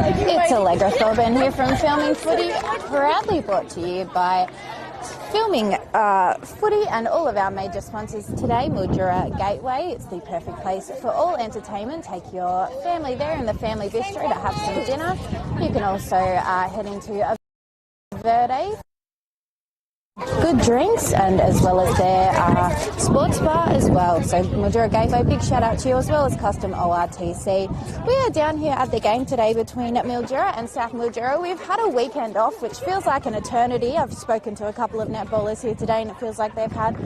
It's Allegra Thorburn here from Filming Footy, proudly brought to you by Filming Footy and all of our major sponsors today. Mildura Gateway, it's the perfect place for all entertainment. Take your family there in the family bistro to have some dinner. You can also head into a Verde, good drinks, and as well as their sports bar as well. So Mildura Gateway, big shout out to you, as well as Custom ORTC. We are down here at the game today between Mildura and South Mildura. We've had a weekend off, which feels like an eternity. I've spoken to a couple of netballers here today and it feels like they've had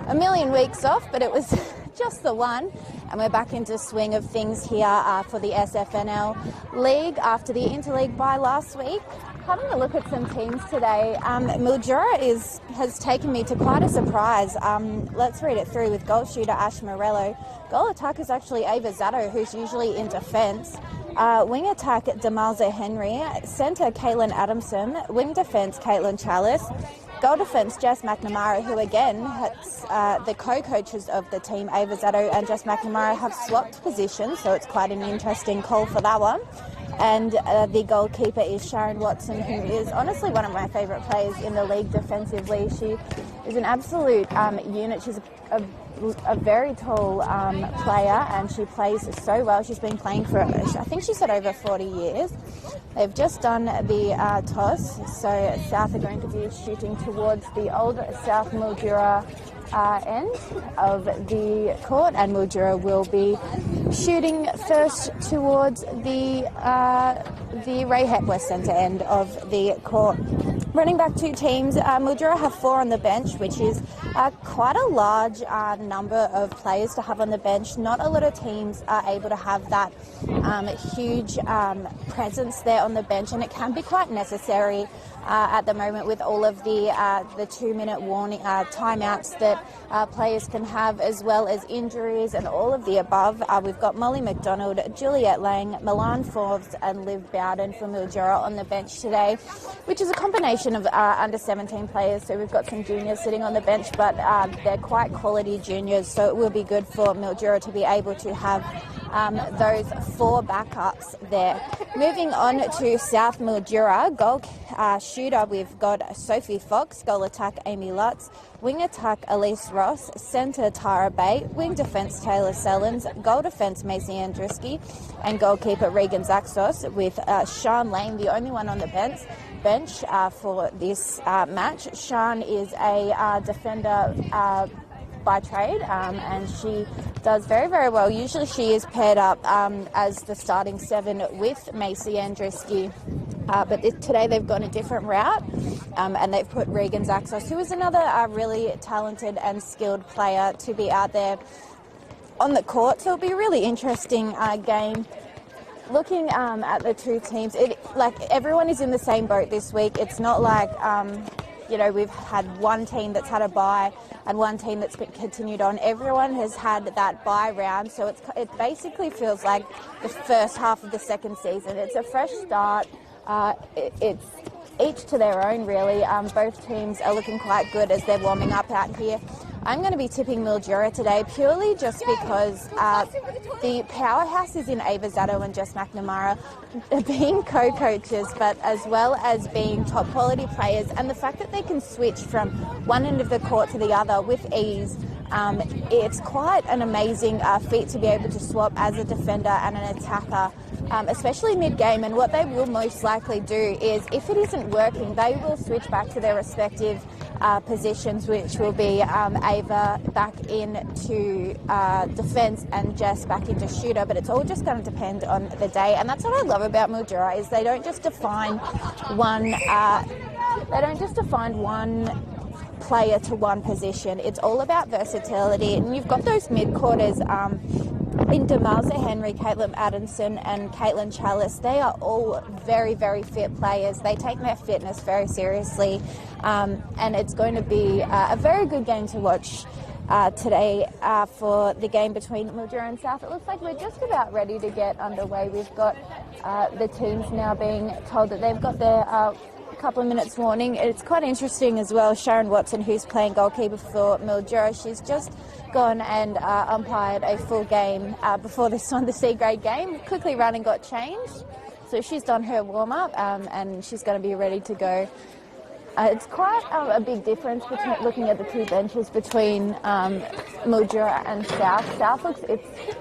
a million weeks off, but it was just the one. And we're back into swing of things here for the SFNL League after the Interleague bye last week. Having a look at some teams today, Mildura has taken me to quite a surprise. Let's read it through with goal shooter Ash Morello. Goal attack is actually Ava Zatto, who's usually in defence. Wing attack Demalza Henry. Centre Caitlin Adamson. Wing defence Caitlin Chalice. Goal defence Jess McNamara, who again has the co-coaches of the team, Ava Zatto and Jess McNamara, have swapped positions, so it's quite an interesting call for that one. And the goalkeeper is Sharon Watson, who is honestly one of my favourite players in the league defensively. She is an absolute unit. She's a very tall player, and she plays so well. She's been playing for, I think she said, over 40 years. They've just done the toss, so South are going to be shooting towards the old South Mildura end of the court, and Mildura will be shooting first towards the Ray Hepworth Centre end of the court. Running back two teams, Mildura have 4 on the bench, which is quite a large number of players to have on the bench. Not a lot of teams are able to have that huge presence there on the bench, and it can be quite necessary at the moment with all of the 2-minute warning timeouts that players can have, as well as injuries and all of the above. We've got Molly McDonald, Juliet Lang, Milan Forbes and Liv Bowden for Mildura on the bench today, which is a combination of under 17 players. So we've got some juniors sitting on the bench, but they're quite quality juniors, so it will be good for Mildura to be able to have those 4 backups there. Moving on to South Mildura, goal shooter, we've got Sophie Fox. Goal attack Amy Lutz. Wing attack Elise Ross. Centre Tara Bay. Wing defence Taylor Sellens. Goal defence Macy Andruski. And goalkeeper Regan Zaxos, with Sean Lane, the only one on the bench for this match. Sean is a defender by trade, and she does very, very well. Usually she is paired up as the starting 7 with Macy Andruski, but today they've gone a different route, and they've put Regan Zaxos, who is another really talented and skilled player, to be out there on the court. So it'll be a really interesting game. Looking at the two teams, everyone is in the same boat this week. It's not like we've had one team that's had a bye and one team that's been continued on. Everyone has had that bye round, so it basically feels like the first half of the second season. It's a fresh start. It's each to their own, really. Both teams are looking quite good as they're warming up out here. I'm going to be tipping Mildura today purely just because the powerhouse is in Ava Zatto and Jess McNamara being co-coaches, but as well as being top quality players, and the fact that they can switch from one end of the court to the other with ease. It's quite an amazing feat to be able to swap as a defender and an attacker, especially mid-game. And what they will most likely do is, if it isn't working, they will switch back to their respective positions, which will be Ava back into defence and Jess back into shooter. But it's all just going to depend on the day, and that's what I love about Mildura, is they don't just define one. Player to one position. It's all about versatility, and you've got those mid-quarters in Demalza Henry, Caitlin Adamson and Caitlin Chalice. They are all very, very fit players. They take their fitness very seriously, and it's going to be a very good game to watch today for the game between Mildura and South. It looks like we're just about ready to get underway. We've got the teams now being told that they've got their couple of minutes warning. It's quite interesting as well. Sharon Watson, who's playing goalkeeper for Mildura, she's just gone and umpired a full game before this one, the C grade game. Quickly ran and got changed. So she's done her warm-up and she's going to be ready to go. It's quite a big difference between looking at the two benches between Mildura and South. South looks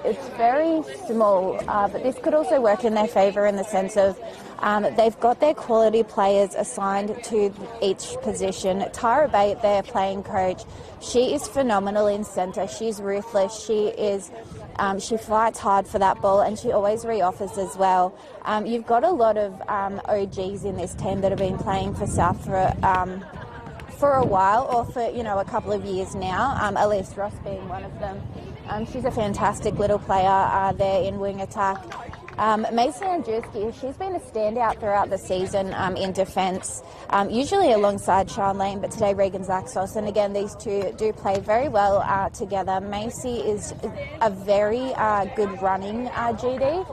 it's very small, but this could also work in their favour in the sense of they've got their quality players assigned to each position. Tara Bate, their playing coach, she is phenomenal in centre. She's ruthless. She fights hard for that ball and she always re-offers as well. You've got a lot of OGs in this team that have been playing for South for a while, or for a couple of years now. Elise Ross being one of them. She's a fantastic little player there in wing attack. Mason Andrzejewski, she's been a standout throughout the season in defence, usually alongside Sean Lane, but today Regan Zaxos. And again, these two do play very well together. Macy is a very good running GD.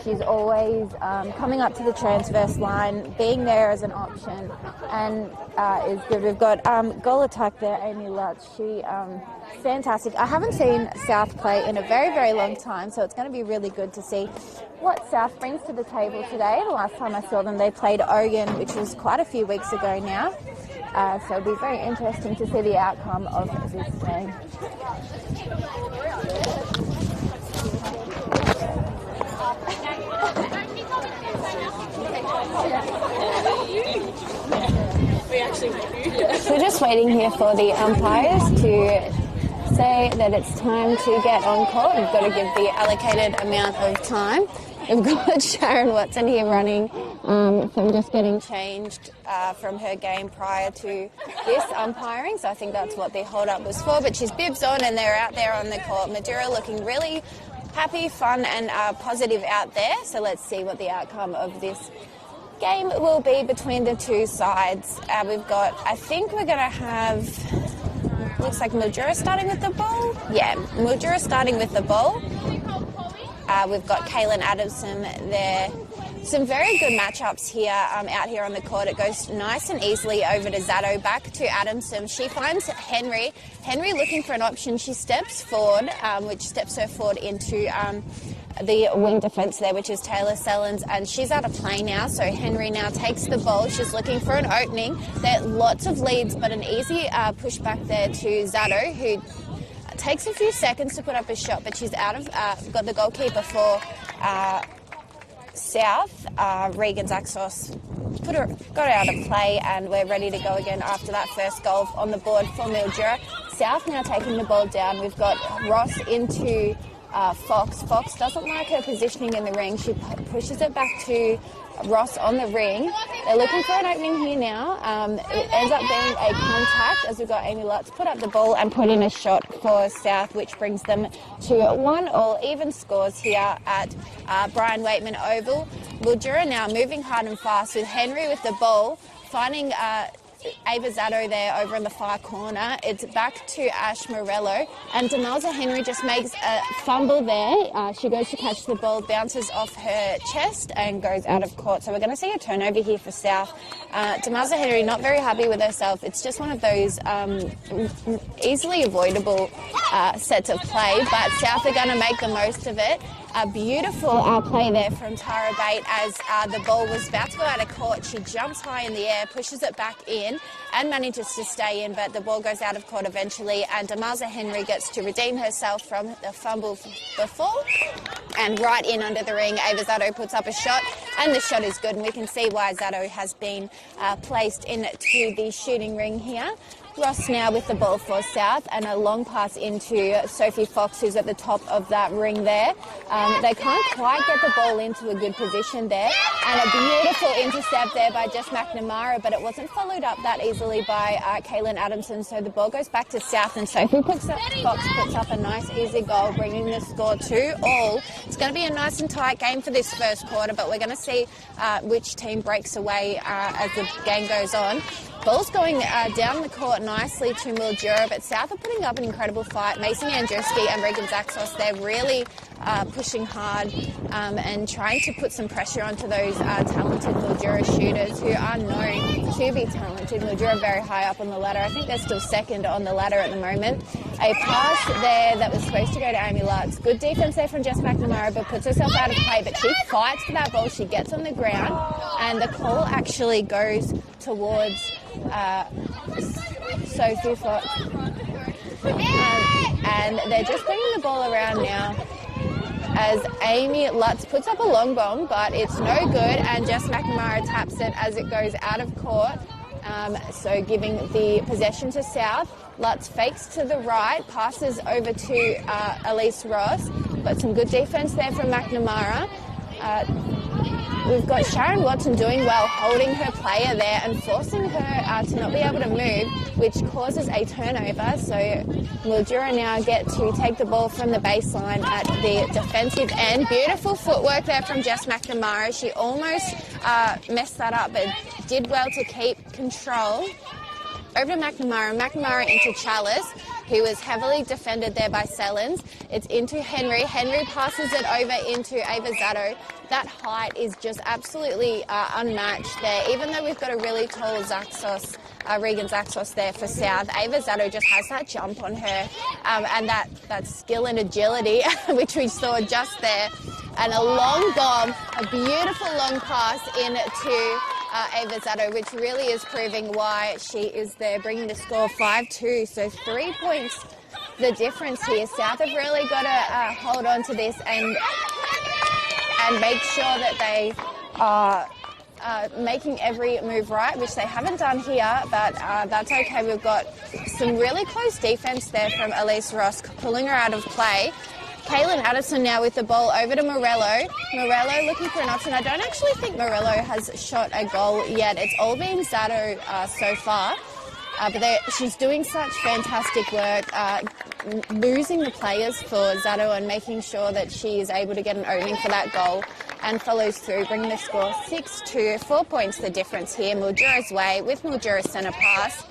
She's always coming up to the transverse line, being there as an option, and is good. We've got goal attack there, Amy Lutz. She fantastic. I haven't seen South play in a very, very long time, so it's going to be really good to see what South brings to the table today. The last time I saw them, they played Oregon, which was quite a few weeks ago now. So it'll be very interesting to see the outcome of this game. So we're just waiting here for the umpires to say that it's time to get on court. We've got to give the allocated amount of time. We've got Sharon Watson here running from just getting changed from her game prior to this umpiring. So I think that's what the hold-up was for. But she's bibs on and they're out there on the court. Mildura looking really happy, fun and positive out there. So let's see what the outcome of this game will be between the two sides. We've got, I think we're going to have, looks like Mildura starting with the ball. Yeah, Mildura starting with the ball. We've got Kaylin Adamson there. Some very good matchups here out here on the court. It goes nice and easily over to Zato, back to Adamson. She finds Henry. Henry looking for an option. She steps forward, which steps her forward into the wing defence there, which is Taylor Sellens, and she's out of play now. So Henry now takes the ball. She's looking for an opening. There are lots of leads, but an easy push back there to Zato, who takes a few seconds to put up a shot, but she's out of, got the goalkeeper for South, Regan Zaxos, got out of play, and we're ready to go again after that first goal on the board for Mildura. South now taking the ball down. We've got Ross into Fox. Fox doesn't like her positioning in the ring. She pushes it back to Ross on the ring. They're looking for an opening here now. It ends up being a contact as we've got Amy Lutz put up the ball and put in a shot for South, which brings them to 1-1 even scores here at Brian Waitman Oval. Mildura now moving hard and fast with Henry with the ball, finding Ava Zato there over in the far corner. It's back to Ash Morello, and Demelza Henry just makes a fumble there. She goes to catch the ball, bounces off her chest and goes out of court. So we're going to see a turnover here for South. Demelza Henry not very happy with herself. It's just one of those easily avoidable sets of play, but South are going to make the most of it. A beautiful play there from Tara Bate as the ball was about to go out of court. She jumps high in the air, pushes it back in and manages to stay in, but the ball goes out of court eventually, and Demelza Henry gets to redeem herself from the fumble before, and right in under the ring, Ava Zato puts up a shot, and the shot is good, and we can see why Zato has been placed into the shooting ring here. Ross now with the ball for South, and a long pass into Sophie Fox, who's at the top of that ring there. They can't quite get the ball into a good position there, and a beautiful intercept there by Jess McNamara, but it wasn't followed up that easily by Kaylin Adamson, so the ball goes back to South, and Sophie Fox puts up a nice easy goal, bringing the score 2-2. It's going to be a nice and tight game for this first quarter, but we're going to see which team breaks away as the game goes on. Ball's going down the court nicely to Mildura, but South are putting up an incredible fight. Mason Andrzejewski and Regan Zaxos, they're really pushing hard and trying to put some pressure onto those talented Mildura shooters who are known to be talented. Mildura very high up on the ladder. I think they're still second on the ladder at the moment. A pass there that was supposed to go to Amy Lutz. Good defense there from Jess McNamara, but puts herself out of play. But she fights for that ball. She gets on the ground, and the call actually goes towards Sophie Fox. And they're just bringing the ball around now as Amy Lutz puts up a long bomb, but it's no good, and Jess McNamara taps it as it goes out of court, so giving the possession to South. Lutz fakes to the right, passes over to Elise Ross, but some good defence there from McNamara. We've got Sharon Watson doing well, holding her player there and forcing her to not be able to move, which causes a turnover. So Mildura now get to take the ball from the baseline at the defensive end. Beautiful footwork there from Jess McNamara. She almost messed that up, but did well to keep control. Over to McNamara. McNamara into Chalice, who was heavily defended there by Sellens. It's into Henry. Henry passes it over into Ava Zatto. That height is just absolutely unmatched there. Even though we've got a really tall Zaxos, Regan Zaxos there for South, Ava Zatto just has that jump on her and that skill and agility, which we saw just there. And a long bomb, a beautiful long pass into Ava Zatto, which really is proving why she is there, bringing the score 5-2. So 3 points the difference here. South have really got to hold on to this and make sure that they are making every move right, which they haven't done here, but that's okay. We've got some really close defence there from Elise Ross, pulling her out of play. Kaylin Addison now with the ball over to Morello. Morello looking for an option. I don't actually think Morello has shot a goal yet. It's all been Zatto so far. But she's doing such fantastic work, losing the players for Zatto and making sure that she is able to get an opening for that goal and follows through, bringing the score 6-2. 4 points the difference here. Mildura's way with Mildura's centre pass.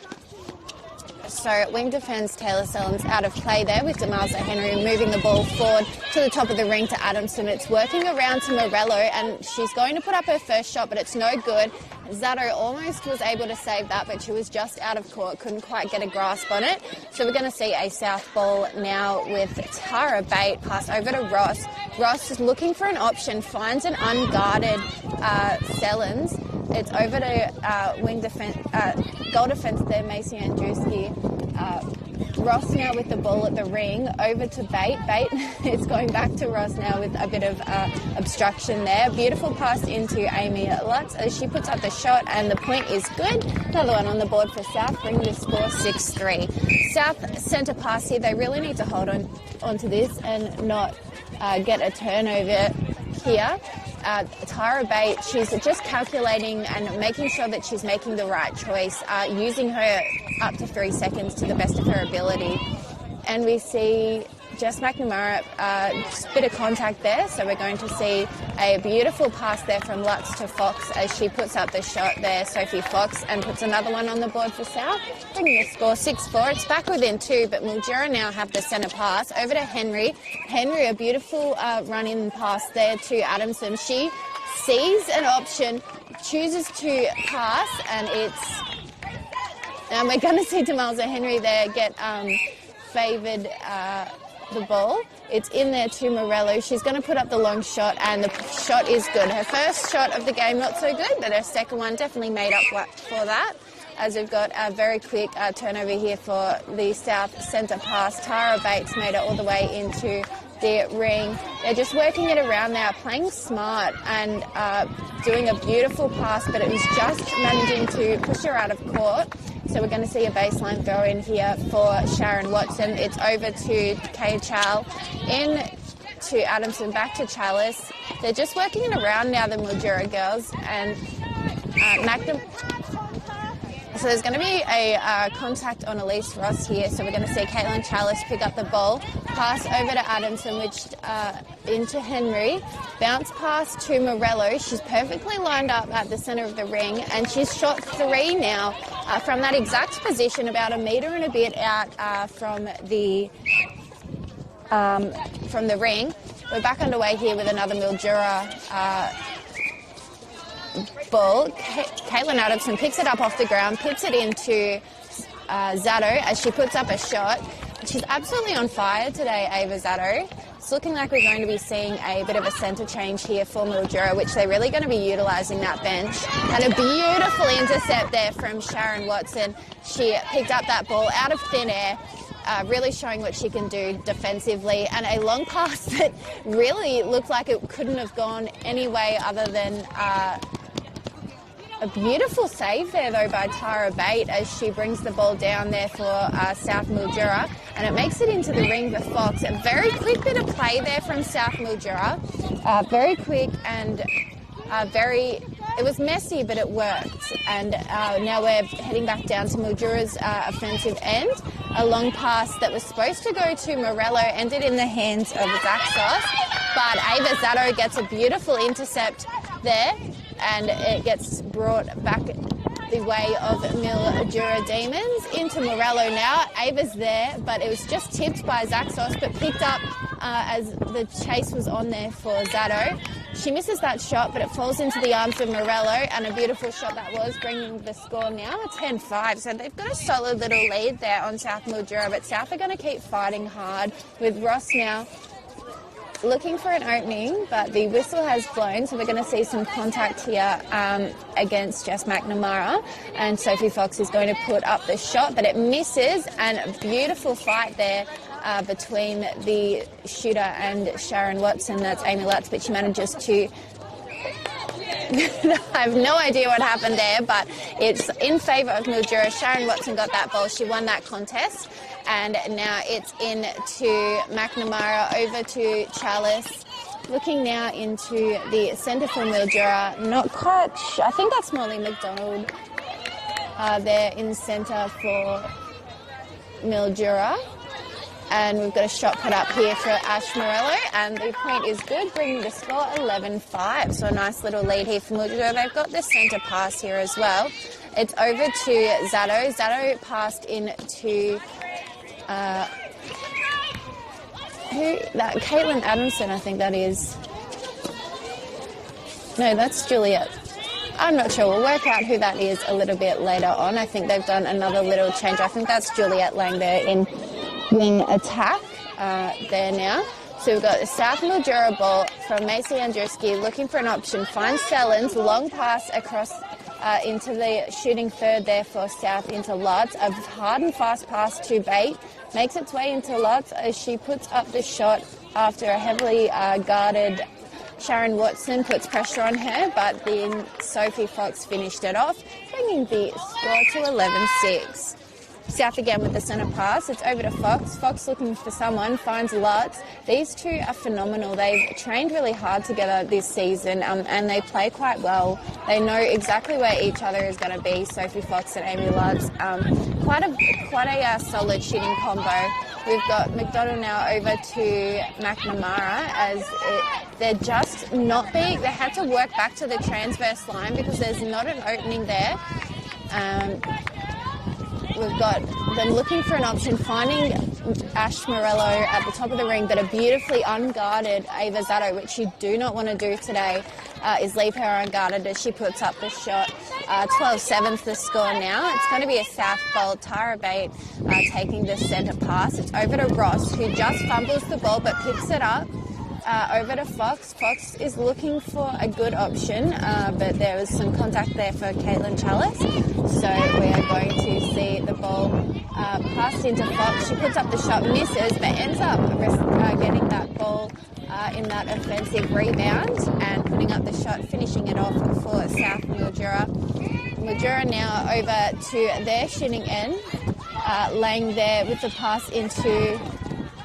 So wing defence Taylor Sellens out of play there with Demalza Henry moving the ball forward to the top of the ring to Adamson. It's working around to Morello and she's going to put up her first shot, but it's no good. Zatto almost was able to save that, but she was just out of court, couldn't quite get a grasp on it. So we're going to see a South ball now with Tara Bate, pass over to Ross. Ross is looking for an option, finds an unguarded Sellens. It's over to wing defence, goal defence there, Macy Andrewski. Ross now with the ball at the ring, over to Bate. Bate is going back to Ross now with a bit of obstruction there. Beautiful pass into Amy Lutz as she puts up the shot and the point is good. Another one on the board for South, bringing the score 6-3. South centre pass here, they really need to hold on to this and not get a turnover here. Tara Bate, she's just calculating and making sure that she's making the right choice, using her up to 3 seconds to the best of her ability. And we see Jess McNamara, just a bit of contact there, so we're going to see a beautiful pass there from Lutz to Fox as she puts up the shot there, Sophie Fox, and puts another one on the board for South, bringing the score 6-4. It's back within 2, but Mildura now have the centre pass over to Henry. Henry, a beautiful run-in pass there to Adamson. She sees an option, chooses to pass, and we're going to see Demalza Henry there get favoured the ball. It's in there to Morello. She's going to put up the long shot and the shot is good. Her first shot of the game not so good, but her second one definitely made up for that, as we've got a very quick turnover here for the South centre pass. Tara Bates made it all the way into the ring. They're just working it around now, playing smart and doing a beautiful pass, but it was just managing to push her out of court. So we're going to see a baseline throw in here for Sharon Watson. It's over to Kaya Chal, in to Adamson, back to Chalice. They're just working it around now, the Mildura girls, and so there's going to be a contact on Elise Ross here. So we're going to see Caitlin Chalice pick up the ball, pass over to Adamson, which into Henry, bounce pass to Morello. She's perfectly lined up at the centre of the ring, and she's shot 3 now from that exact position, about a metre and a bit out from the ring. We're back underway here with another Mildura ball. Caitlin Adamson picks it up off the ground, puts it into Zato as she puts up a shot. She's absolutely on fire today, Ava Zato. It's looking like we're going to be seeing a bit of a centre change here for Mildura, which they're really going to be utilising that bench. And a beautiful intercept there from Sharon Watson. She picked up that ball out of thin air, really showing what she can do defensively. And a long pass that really looked like it couldn't have gone any way other than a beautiful save there, though, by Tara Bate as she brings the ball down there for South Mildura, and it makes it into the ring for Fox. A very quick bit of play there from South Mildura. Very quick and it was messy, but it worked. And now we're heading back down to Mildura's offensive end. A long pass that was supposed to go to Morello ended in the hands of Zaxos, but Ava Zato gets a beautiful intercept there, and it gets brought back the way of Mildura Demons into Morello now. Ava's there, but it was just tipped by Zaxos, but picked up as the chase was on there for Zato. She misses that shot, but it falls into the arms of Morello, and a beautiful shot that was, bringing the score now 10-5. So they've got a solid little lead there on South Mildura, but South are going to keep fighting hard with Ross now looking for an opening, but the whistle has blown, so we're going to see some contact here against Jess McNamara, and Sophie Fox is going to put up the shot, but it misses, and a beautiful fight there between the shooter and Sharon Watson. That's Amy Lutz, but she manages to I have no idea what happened there, but it's in favour of Mildura. Sharon Watson got that ball. She won that contest. And now it's into McNamara, over to Chalice. Looking now into the centre for Mildura. Not quite, I think that's Molly McDonald there in centre for Mildura. And we've got a shot put up here for Ash Morello, and the point is good, bringing the score 11-5. So a nice little lead here for Mildura. They've got the centre pass here as well. It's over to Zato. Zato passed into Caitlin Adamson, I think that is. No, that's Juliet. I'm not sure. We'll work out who that is a little bit later on. I think they've done another little change. I think that's Juliet Lang there in wing attack there now. So we've got the South Mildura ball from Macy Andruski, looking for an option. Finds Sellens, long pass across into the shooting third there for South into Lutz. A hard and fast pass to Bate. Makes its way into Lutz as she puts up the shot after a heavily guarded Sharon Watson puts pressure on her, but then Sophie Fox finished it off, bringing the score to 11-6. South again with the centre pass. It's over to Fox. Fox looking for someone, finds Lutz. These two are phenomenal. They've trained really hard together this season, and they play quite well. They know exactly where each other is going to be, Sophie Fox and Amy Lutz. Quite a solid shooting combo. We've got McDonald now over to McNamara as they're just not being... They had to work back to the transverse line because there's not an opening there. We've got them looking for an option, finding Ash Morello at the top of the ring, but a beautifully unguarded Ava Zato, which you do not want to do today, is leave her unguarded as she puts up the shot. 12-7's the score now. It's going to be a South ball. Tara Bate taking the centre pass. It's over to Ross, who just fumbles the ball but picks it up. Over to Fox. Fox is looking for a good option, but there was some contact there for Caitlin Chalice. So we are going to see the ball passed into Fox. She puts up the shot, misses, but ends up getting that ball in that offensive rebound and putting up the shot, finishing it off for South Mildura. Mildura now over to their shooting end. Lang there with the pass into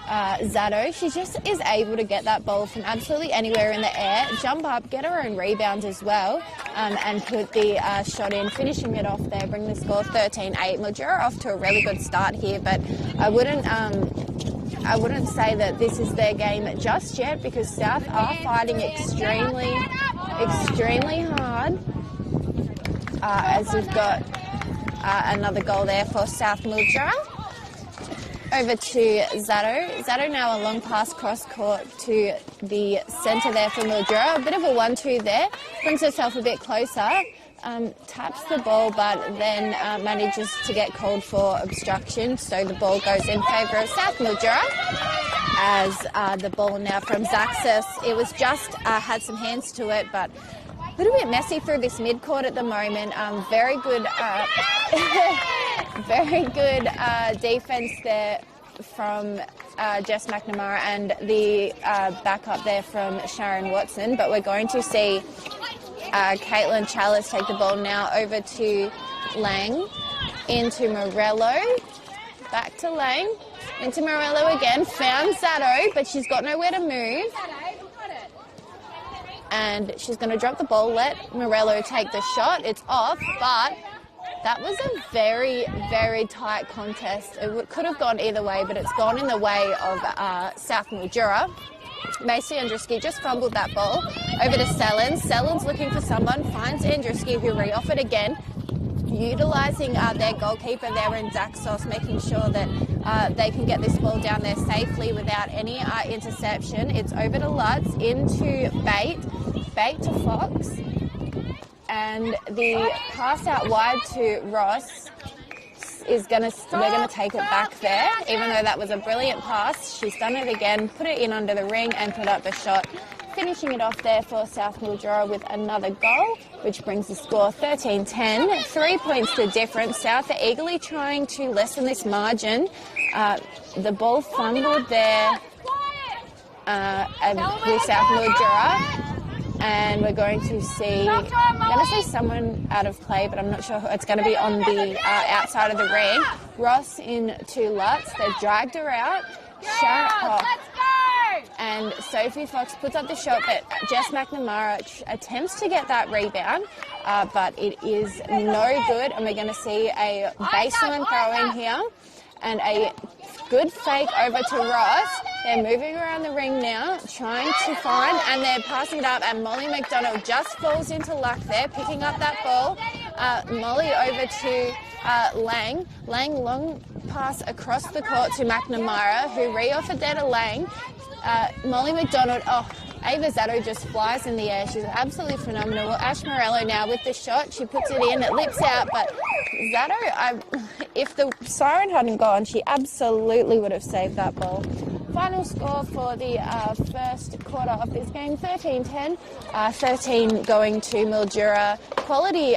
Zato. She just is able to get that ball from absolutely anywhere in the air, jump up, get her own rebound as well, and put the shot in, finishing it off there, bring the score 13-8. Mildura off to a really good start here, but I wouldn't say that this is their game just yet, because South are fighting extremely hard. As we've got another goal there for South Mildura. Over to Zato. Zato now a long pass cross court to the centre there for Mildura. A bit of a 1-2 there. Brings herself a bit closer. taps the ball, but then manages to get called for obstruction. So the ball goes in favour of South Mildura. As the ball now from Zaxis, it was just had some hands to it, but a little bit messy through this mid-court at the moment. Very good, very good defence there from Jess McNamara and the backup there from Sharon Watson. But we're going to see Caitlin Chalice take the ball now over to Lang, into Morello, back to Lang, into Morello again, found Zato, but she's got nowhere to move. And she's going to drop the ball, let Morello take the shot. It's off, but that was a very, very tight contest. It could have gone either way, but it's gone in the way of South Mildura. Macy Andruski just fumbled that ball over to Sellens. Sellens looking for someone, finds Andruski, who re-offered again, utilising their goalkeeper there in Daxos, making sure that they can get this ball down there safely without any interception. It's over to Lutz, into Bate to Fox, and the pass out wide to Ross is we're gonna take it back there, even though that was a brilliant pass. She's done it again, put it in under the ring and put up the shot, finishing it off there for South Mildura with another goal, which brings the score 13-10. 3 points to difference. South are eagerly trying to lessen this margin. The ball fumbled there with South Mildura. And we're going to see, I'm going to say someone out of play, but I'm not sure who. It's going to be on the outside of the ring. Ross into Lutz. They've dragged her out. And Sophie Fox puts up the shot, but Jess McNamara attempts to get that rebound, but it is no good. And we're going to see a baseline throw in here and a good fake over to Ross. They're moving around the ring now, trying to find, and they're passing it up, and Molly McDonald just falls into luck there, picking up that ball. Molly over to Lang. Lang, long pass across the court to McNamara, who re-offered there to Lang. Molly McDonald, Ava Zato just flies in the air. She's absolutely phenomenal. Ash Morello now with the shot. She puts it in. It lips out, but Zato, if the siren hadn't gone, she absolutely would have saved that ball. Final score for the first quarter of this game, 13-10. 13 going to Mildura. Quality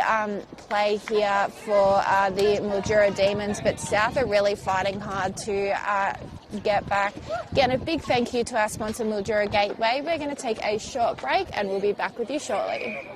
play here for the Mildura Demons, but South are really fighting hard to get back. Again, a big thank you to our sponsor, Mildura Gateway. We're going to take a short break and we'll be back with you shortly.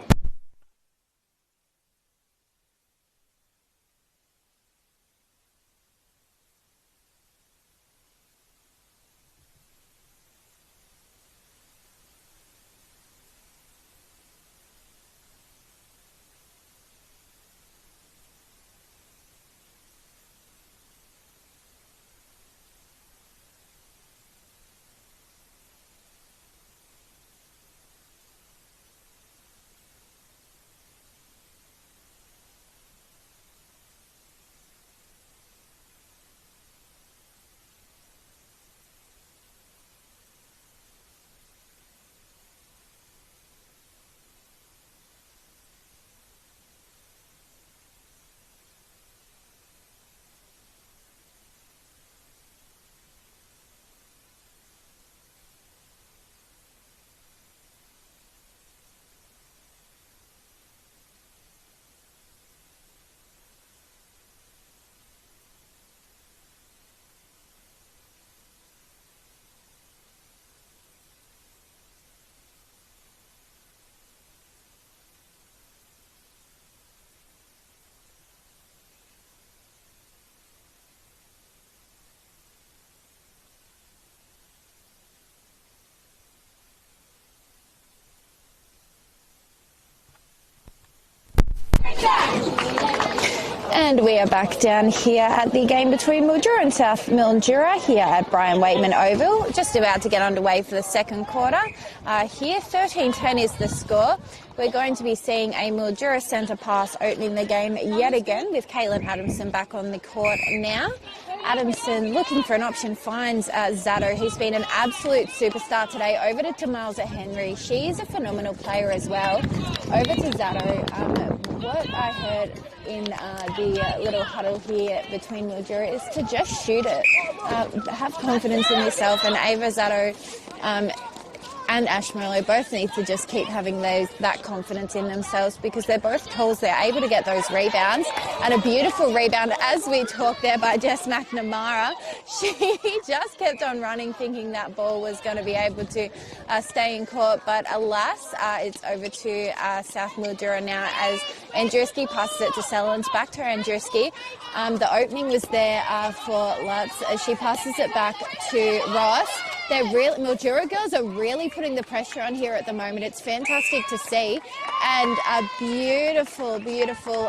And we are back down here at the game between Mildura and South Mildura here at Brian Waitman Oval. Just about to get underway for the second quarter. Here, 13-10 is the score. We're going to be seeing a Mildura centre pass opening the game yet again with Caitlin Adamson back on the court now. Adamson looking for an option, finds Zato, who's been an absolute superstar today, over to Tamalza Henry. She's a phenomenal player as well. Over to Zato. what I heard in the little huddle here between Mildura is to just shoot it. Have confidence in yourself, and Ava Zatto and Ash Morello both need to just keep having that confidence in themselves, because they're both talls. They're able to get those rebounds, and a beautiful rebound as we talk there by Jess McNamara. She just kept on running thinking that ball was going to be able to stay in court, but alas, it's over to South Mildura now as Andruski passes it to Sellens. Back to Andruski. The opening was there for Lutz as she passes it back to Ross. Mildura girls are really putting the pressure on here at the moment. It's fantastic to see. And a beautiful, beautiful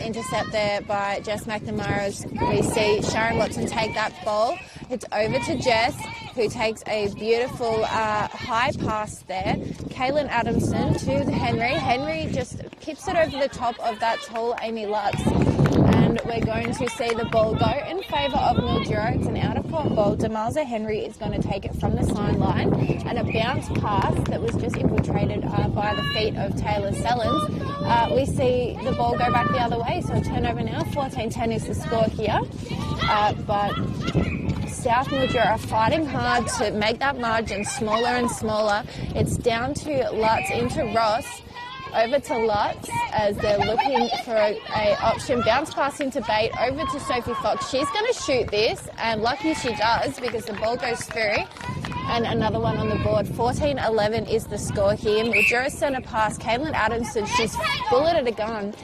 intercept there by Jess McNamara as we see Sharon Watson take that ball. It's over to Jess, who takes a beautiful high pass there. Kaylin Adamson to Henry. Henry just pips it over the top of that tall Amy Lutz. And we're going to see the ball go in favour of Mildura. It's an out-of-court ball. Demalza Henry is going to take it from the sideline, and a bounce pass that was just infiltrated by the feet of Taylor Sellens. We see the ball go back the other way, so a turnover now. 14-10 is the score here. But South Mildura are fighting hard to make that margin smaller and smaller. It's down to Lutz into Ross. Over to Lutz as they're looking for a option. Bounce pass into Bate, over to Sophie Fox. She's going to shoot this, and lucky she does because the ball goes through. And another one on the board. 14-11 is the score here. Mildura centre pass. Caitlin Adamson, she's bulleted a gun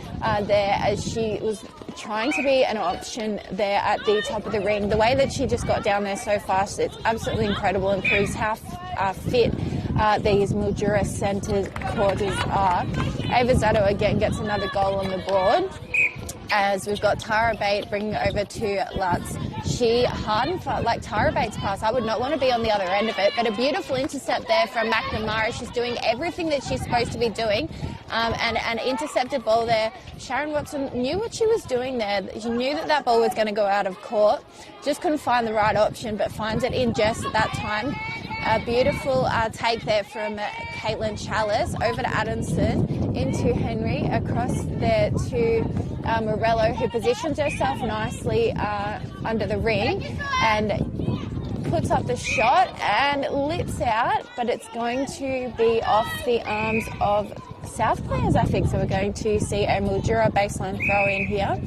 there as she was trying to be an option there at the top of the ring. The way that she just got down there so fast, it's absolutely incredible and proves how fit these Mildura centre quarters are. Ava Zatto again gets another goal on the board as we've got Tara Bate bringing it over to Lutz. She hard and fast, like Tara Bates' pass. I would not want to be on the other end of it, but a beautiful intercept there from McNamara. She's doing everything that she's supposed to be doing, and an intercepted ball there. Sharon Watson knew what she was doing there. She knew that that ball was going to go out of court. Just couldn't find the right option, but finds it in Jess at that time. A beautiful take there from Caitlin Chalice over to Adamson, into Henry, across there to Morello, who positions herself nicely under the ring and puts up the shot and lits out, but it's going to be off the arms of South players, I think. So we're going to see a Mildura baseline throw in here.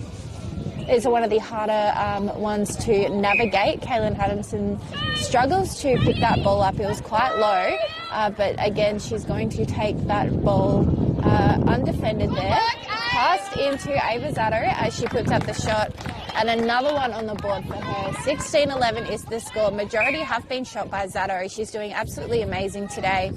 It's one of the harder ones to navigate. Kaylin Adamson struggles to pick that ball up. It was quite low, but again, she's going to take that ball undefended there. Passed into Ava Zatto as she puts up the shot, and another one on the board for her. 16-11 is the score. Majority have been shot by Zatto. She's doing absolutely amazing today,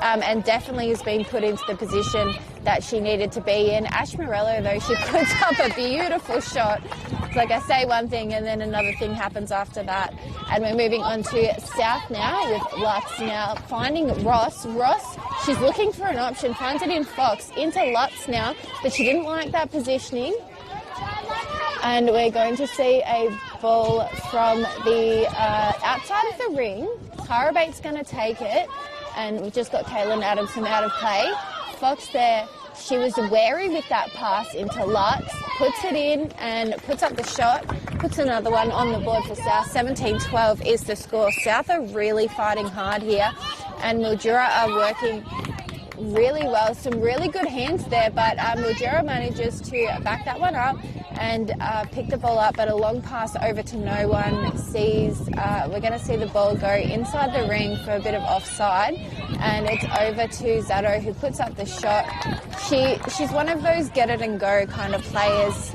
and definitely has been put into the position that she needed to be in. Ash Morello, though, she puts up a beautiful shot. It's like I say one thing and then another thing happens after that. And we're moving on to South now with Lutz now finding Ross. Ross, she's looking for an option, finds it in Fox, into Lutz now, but she didn't like that positioning. And we're going to see a ball from the outside of the ring. Tara Bates going to take it, and we've just got Kaylin Adamson out of play. Fox there, she was wary with that pass into Lutz, puts it in and puts up the shot, puts another one on the board for South. 17-12 is the score. South are really fighting hard here, and Mildura are working really well. Some really good hands there, but Mildura manages to back that one up and pick the ball up, but a long pass over to no one sees. We're going to see the ball go inside the ring for a bit of offside, and it's over to Zatto, who puts up the shot. She's one of those get it and go kind of players.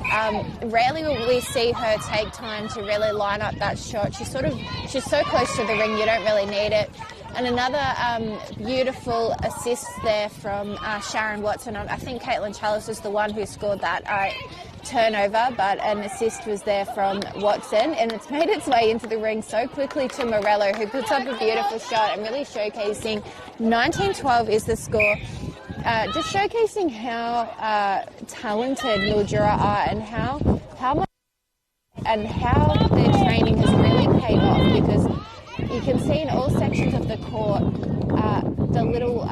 Rarely will we see her take time to really line up that shot. She's so close to the ring, you don't really need it. And another beautiful assist there from Sharon Watson. I think Caitlin Chalice is the one who scored that turnover, but an assist was there from Watson, and it's made its way into the ring so quickly to Morello, who puts up a beautiful shot and really showcasing. 19-12 is the score. Just showcasing how talented Mildura are and how much and how their training has really paid off, because you can see in all sections of the court the little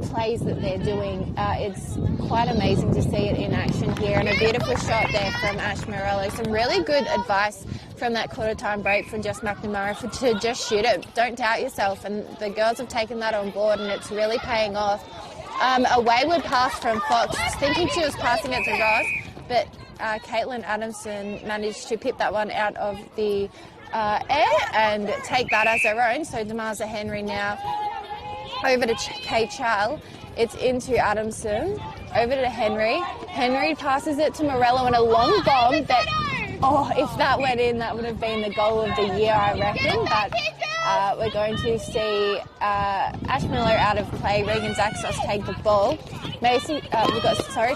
plays that they're doing. It's quite amazing to see it in action here, and a beautiful shot there from Ash Morello. Some really good advice from that quarter time break from Jess McNamara to just shoot it. Don't doubt yourself, and the girls have taken that on board, and it's really paying off. A wayward pass from Fox, thinking she was passing it to Ross, but Caitlin Adamson managed to pip that one out of the air and take that as her own. So Demaza Henry now over to Kay Chal. It's into Adamson, over to Henry. Henry passes it to Morello in a long bomb that, if that went in, that would have been the goal of the year, I reckon. But we're going to see Ash Miller out of play. Regan Zaxos take the ball.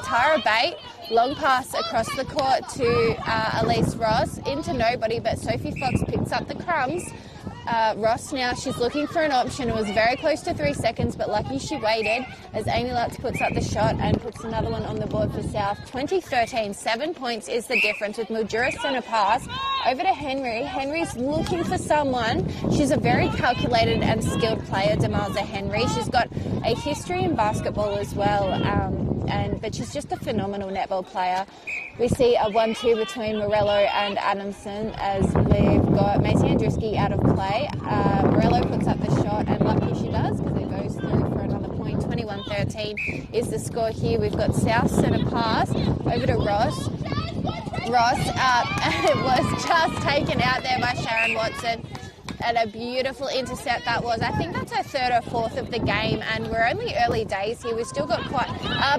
Tara Bate. Long pass across the court to Elise Ross, into nobody, but Sophie Fox picks up the crumbs. Ross now, she's looking for an option. It was very close to 3 seconds, but lucky she waited as Amy Lutz puts up the shot and puts another one on the board for South. 20-13, 7 points is the difference with Mildura centre pass over to Henry. Henry's looking for someone. She's a very calculated and skilled player, Demaza Henry. She's got a history in basketball as well, but she's just a phenomenal netball player. We see a 1-2 between Morello and Adamson as we've got Macy Andruski out of play. Morello puts up the shot, and lucky she does because it goes through for another point. 21-13 is the score here. We've got South centre pass over to Ross. It was just taken out there by Sharon Watson. And a beautiful intercept that was. I think that's her third or fourth of the game, and we're only early days here. We've still got quite,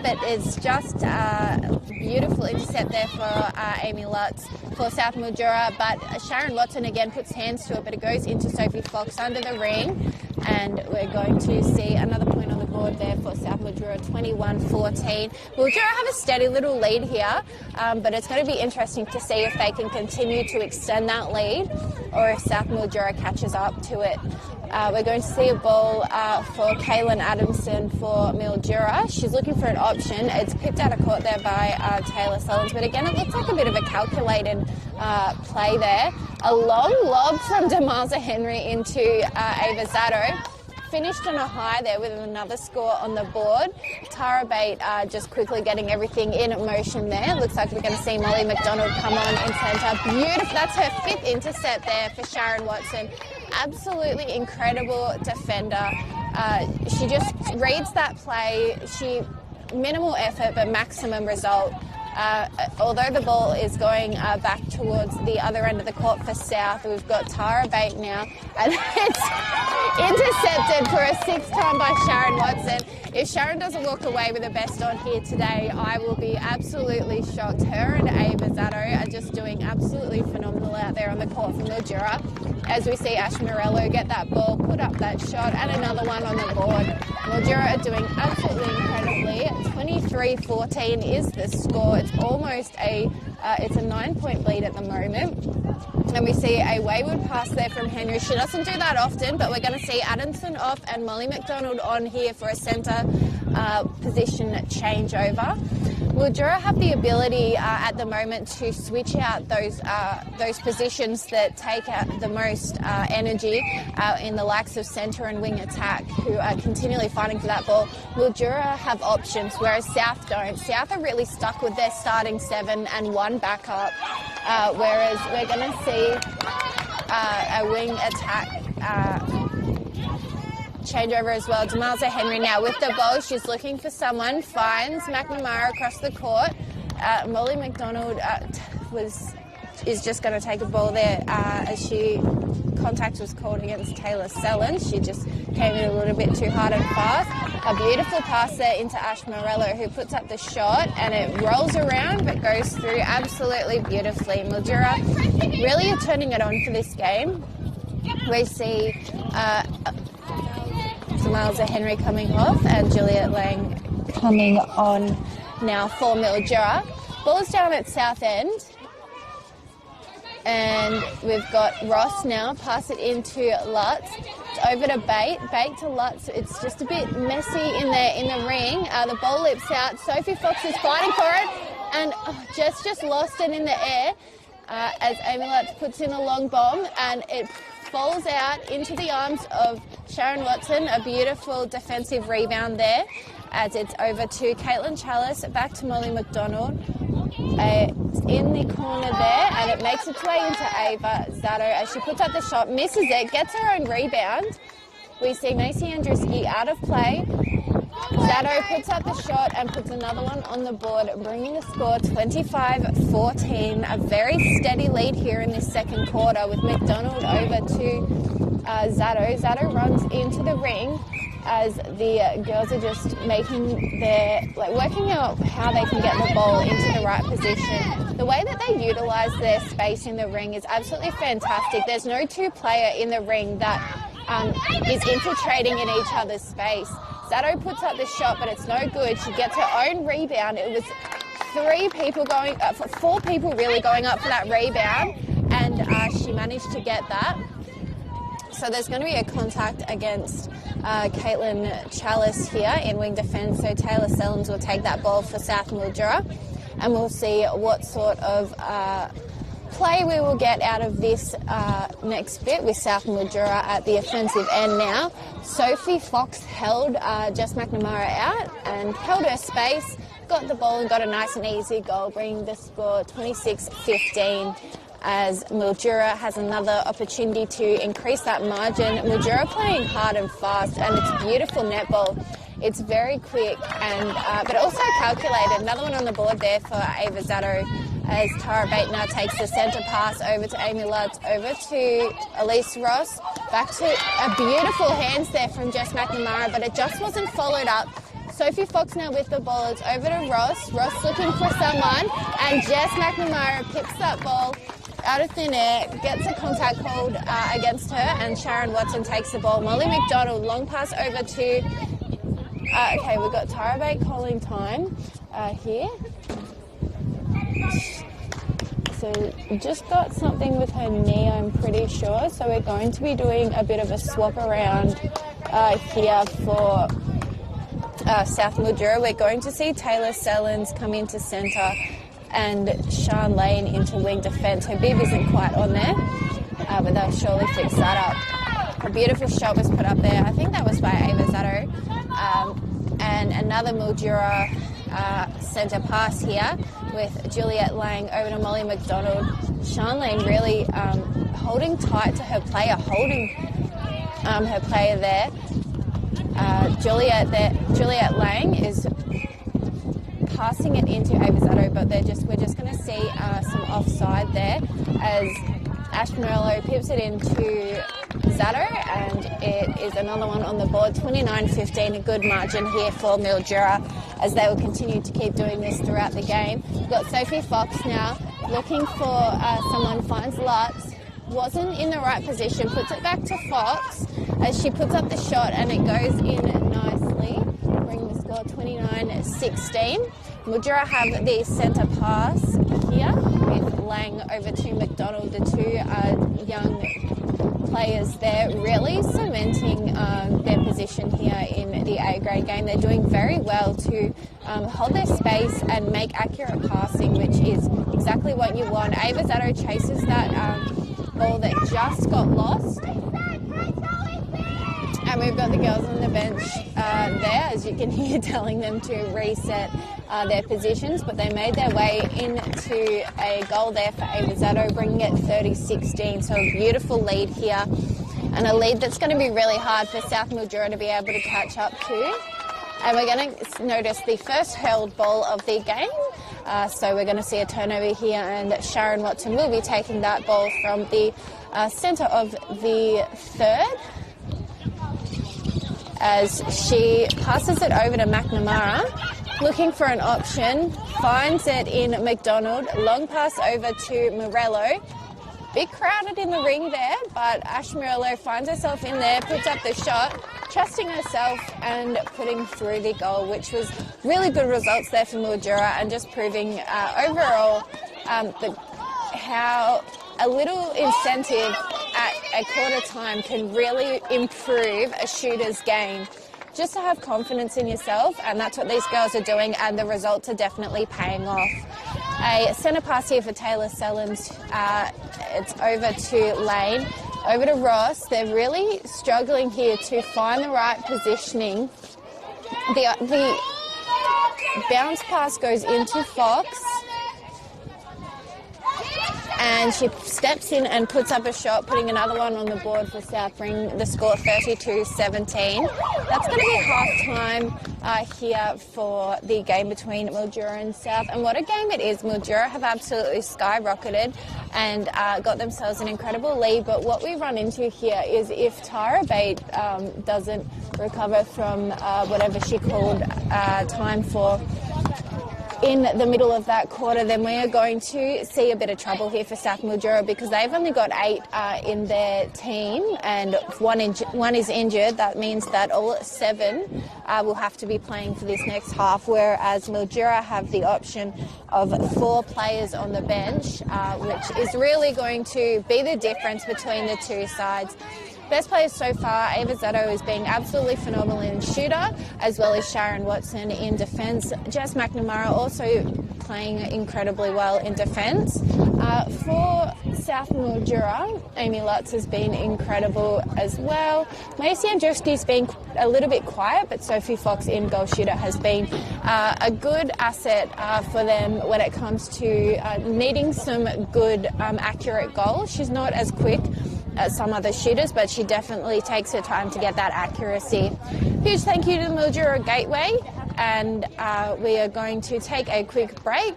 but it's just a beautiful intercept there for Amy Lutz for South Mildura. But Sharon Watson again puts hands to it, but it goes into Sophie Fox under the ring, and we're going to see another point on the board there for South Mildura, 21-14. Mildura have a steady little lead here, but it's going to be interesting to see if they can continue to extend that lead or if South Mildura catches up to it. We're going to see a ball for Kaylin Adamson for Mildura. She's looking for an option. It's picked out of court there by Taylor Sullins, but again, it looks like a bit of a calculated play there. A long lob from Demaza Henry into Ava Zato. Finished on a high there with another score on the board. Tara Bate just quickly getting everything in motion there. Looks like we're going to see Molly McDonald come on in centre. Beautiful. That's her fifth intercept there for Sharon Watson. Absolutely incredible defender. She just reads that play. Minimal effort, but maximum result. Although the ball is going back towards the other end of the court for South, we've got Tara Bate now, and it's intercepted for a sixth time by Sharon Watson. If Sharon doesn't walk away with the best on here today, I will be absolutely shocked. Her and Ava Zato are just doing absolutely phenomenal out there on the court for Mildura. As we see Ash Morello get that ball, put up that shot, and another one on the board. Mildura are doing absolutely incredibly. 23-14 is the score. It's almost it's a 9-point lead at the moment. And we see a wayward pass there from Henry. She doesn't do that often, but we're going to see Adamson off and Molly McDonald on here for a centre position changeover. Mildura have the ability at the moment to switch out those positions that take out the most energy in the likes of centre and wing attack, who are continually fighting for that ball. Mildura have options, whereas South don't. South are really stuck with their starting 7 and 1 backup, whereas we're going to see a wing attack changeover as well. Demaza Henry now with the ball. She's looking for someone. Finds McNamara across the court. Molly McDonald is just going to take a ball there as contact was called against Taylor Sellens. She just came in a little bit too hard and fast. A beautiful pass there into Ash Morello, who puts up the shot, and it rolls around but goes through absolutely beautifully. Mildura really are turning it on for this game. We see Demaza Henry coming off and Juliet Lang coming on now for Mildura. Ball's down at South End. And we've got Ross now, pass it into Lutz. It's over to Bate. Bate to Lutz. It's just a bit messy in the ring. The ball lips out. Sophie Fox is fighting for it. And Jess just lost it in the air as Amy Lutz puts in a long bomb. And it falls out into the arms of Sharon Watson, a beautiful defensive rebound there as it's over to Caitlin Chalice, back to Molly McDonald. It's in the corner there, and it makes its way into Ava Zato as she puts up the shot, misses it, gets her own rebound. We see Macy Andruski out of play. Zato puts up the shot and puts another one on the board, bringing the score 25-14. A very steady lead here in this second quarter with McDonald over to Zato. Zato runs into the ring as the girls are just working out how they can get the ball into the right position. The way that they utilise their space in the ring is absolutely fantastic. There's no two-player in the ring that is infiltrating in each other's space. Zato puts up the shot, but it's no good. She gets her own rebound. It was four people really going up for that rebound, and she managed to get that. So there's going to be a contact against Caitlin Chalice here in wing defence. So Taylor Sellens will take that ball for South Mildura, and we'll see what sort of play we will get out of this next bit with South Mildura at the offensive end now. Sophie Fox held Jess McNamara out and held her space, got the ball and got a nice and easy goal, bringing the score 26-15 as Mildura has another opportunity to increase that margin. Mildura playing hard and fast, and it's beautiful netball. It's very quick and but also calculated. Another one on the board there for Ava Zato as Tara Batener takes the centre pass over to Amy Lutz, over to Elise Ross, back to a beautiful hands there from Jess McNamara, but it just wasn't followed up. Sophie Fox now with the ball. It's over to Ross. Ross looking for someone, and Jess McNamara picks that ball out of thin air, gets a contact called against her, and Sharon Watson takes the ball. Molly McDonald, long pass over to... okay, we've got Tara Bate calling time here. So just got something with her knee, I'm pretty sure. So we're going to be doing a bit of a swap around here for South Mildura. We're going to see Taylor Sellens come into centre and Sian Lane into wing defence. Her bib isn't quite on there, but they'll surely fix that up. A beautiful shot was put up there. I think that was by Ava Zato. And another Mildura centre pass here with Juliet Lang over to Molly McDonald. Sian Lane really holding tight to her player, her player there. Juliet Lang is passing it into Ava Zato, but we're just going to see some offside there as Ash Morello pips it into Zato, and it is another one on the board. 29-15, a good margin here for Mildura as they will continue to keep doing this throughout the game. We've got Sophie Fox now looking for someone, finds Lutz, wasn't in the right position, puts it back to Fox as she puts up the shot and it goes in nicely, bringing the score 29-16. Mildura have the centre pass here with Lang over to McDonald, the two young players there really cementing their position here in the A-grade game. They're doing very well to hold their space and make accurate passing, which is exactly what you want. Ava Zato chases that ball that just got lost. And we've got the girls on the bench there, as you can hear, telling them to reset their positions, but they made their way into a goal there for Ava Zato, bringing it 30-16. So a beautiful lead here, and a lead that's going to be really hard for South Mildura to be able to catch up to. And we're going to notice the first held ball of the game. So we're going to see a turnover here, and Sharon Watson will be taking that ball from the centre of the third, as she passes it over to McNamara, looking for an option, finds it in McDonald, long pass over to Morello. Bit crowded in the ring there, but Ash Morello finds herself in there, puts up the shot, trusting herself and putting through the goal, which was really good results there for Mildura, and just proving overall how a little incentive at a quarter time can really improve a shooter's game. Just to have confidence in yourself, and that's what these girls are doing, and the results are definitely paying off. A centre pass here for Taylor Sellens. It's over to Lane. Over to Ross. They're really struggling here to find the right positioning. The bounce pass goes into Fox. And she steps in and puts up a shot, putting another one on the board for South, bring the score 32-17. That's going to be half-time here for the game between Mildura and South. And what a game it is. Mildura have absolutely skyrocketed and got themselves an incredible lead. But what we run into here is if Tyra Bate doesn't recover from whatever she called time for in the middle of that quarter, then we are going to see a bit of trouble here for South Mildura, because they've only got 8 in their team and one is injured. That means that all 7 will have to be playing for this next half, whereas Mildura have the option of 4 players on the bench, which is really going to be the difference between the two sides. Best players so far, Ava Zetto is being absolutely phenomenal in shooter, as well as Sharon Watson in defence. Jess McNamara also playing incredibly well in defence. For South Mildura, Amy Lutz has been incredible as well. Macy Andrzejewski's been a little bit quiet, but Sophie Fox in goal shooter has been a good asset for them when it comes to needing some good accurate goals. She's not as quick as some other shooters, but she definitely takes her time to get that accuracy. Huge thank you to the Mildura Gateway, and we are going to take a quick break,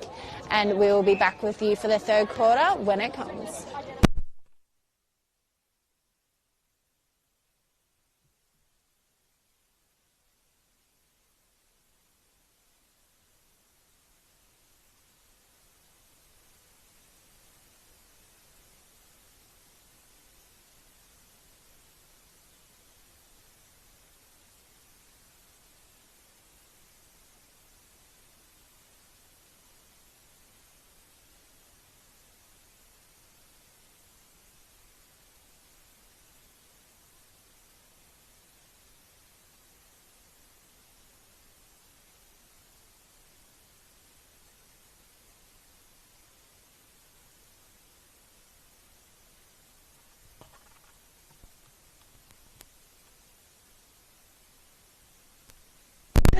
and we will be back with you for the third quarter when it comes.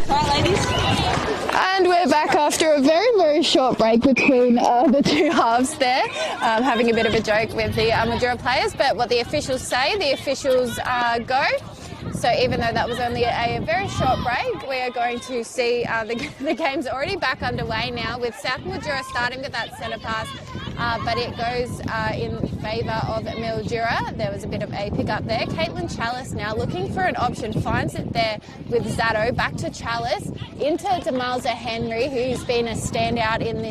Right, ladies. And we're back after a very, very short break between the two halves there, having a bit of a joke with the Mildura players, but what the officials say, the officials go. So even though that was only a very short break, we are going to see the game's already back underway now, with South Mildura starting with that centre pass, but it goes in favour of Mildura. There was a bit of a pick up there. Caitlin Chalice now looking for an option, finds it there with Zetto, back to Chalice, into Demalza Henry, who's been a standout in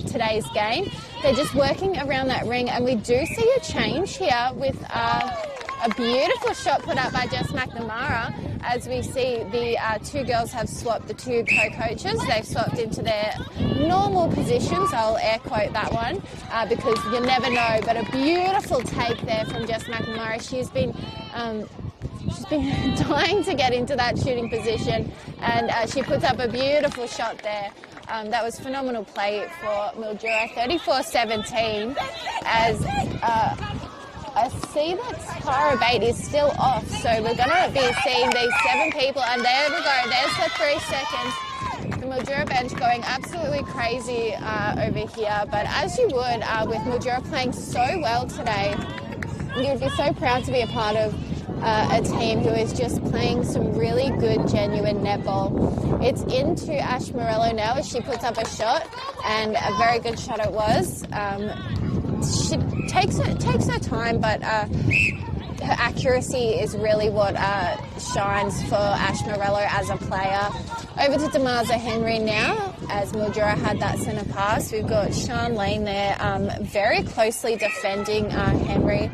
today's game. They're just working around that ring, and we do see a change here with a beautiful shot put up by Jess McNamara. As we see, the two girls have swapped, the two co-coaches. They've swapped into their normal positions. I'll air quote that one because you never know. But a beautiful take there from Jess McNamara. She's been dying to get into that shooting position, and she puts up a beautiful shot there. That was phenomenal play for Mildura, 34-17, as I see that Tyra Bate is still off, so we're going to be seeing these 7 people, and there we go, there's the 3 seconds. The Mildura bench going absolutely crazy over here, but as you would with Mildura playing so well today, you'd be so proud to be a part of a team who is just playing some really good, genuine netball. It's into Ash Morello now as she puts up a shot, and a very good shot it was. She takes her time, but her accuracy is really what shines for Ash Morello as a player. Over to Demalza Henry now, as Mildura had that centre pass. We've got Sean Lane there very closely defending Henry.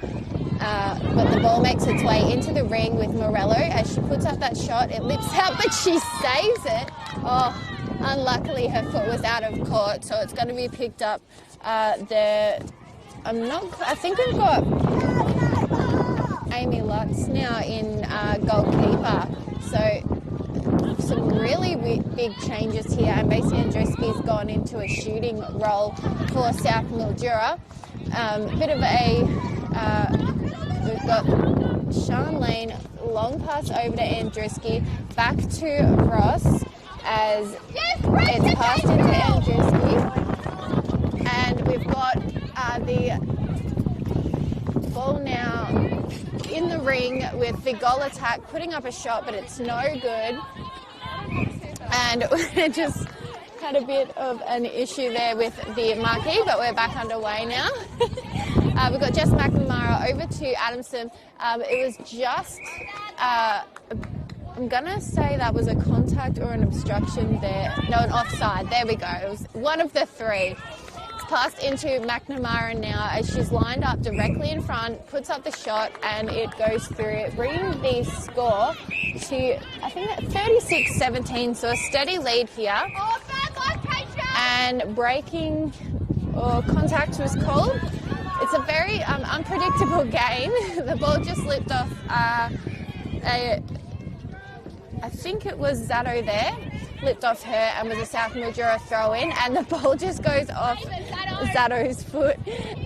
But the ball makes its way into the ring with Morello. As she puts up that shot, it lips out, but she saves it. Oh, unluckily her foot was out of court, so it's going to be picked up there. I think we've got Amy Lutz now in goalkeeper. So some really big changes here, and Macy Andrzejewski's gone into a shooting role for South Mildura. Bit of a we've got long pass over to Andruski, back to Ross as it's passed into Andruski. And we've got the ball now in the ring with the goal attack, putting up a shot, but it's no good. And we just had a bit of an issue there with the marquee, but we're back underway now. We've got Jess McNamara over to Adamson. It was just, I'm going to say that was a contact or an obstruction there. No, an offside. There we go. It was one of the three. It's passed into McNamara now as she's lined up directly in front, puts up the shot, and it goes through, bringing the score to, I think, 36-17, so a steady lead here. And breaking or contact was called. It's a very unpredictable game. The ball just slipped off, I think it was Zato there, lipped off her and was a South Mildura throw in, and the ball just goes off Zato's foot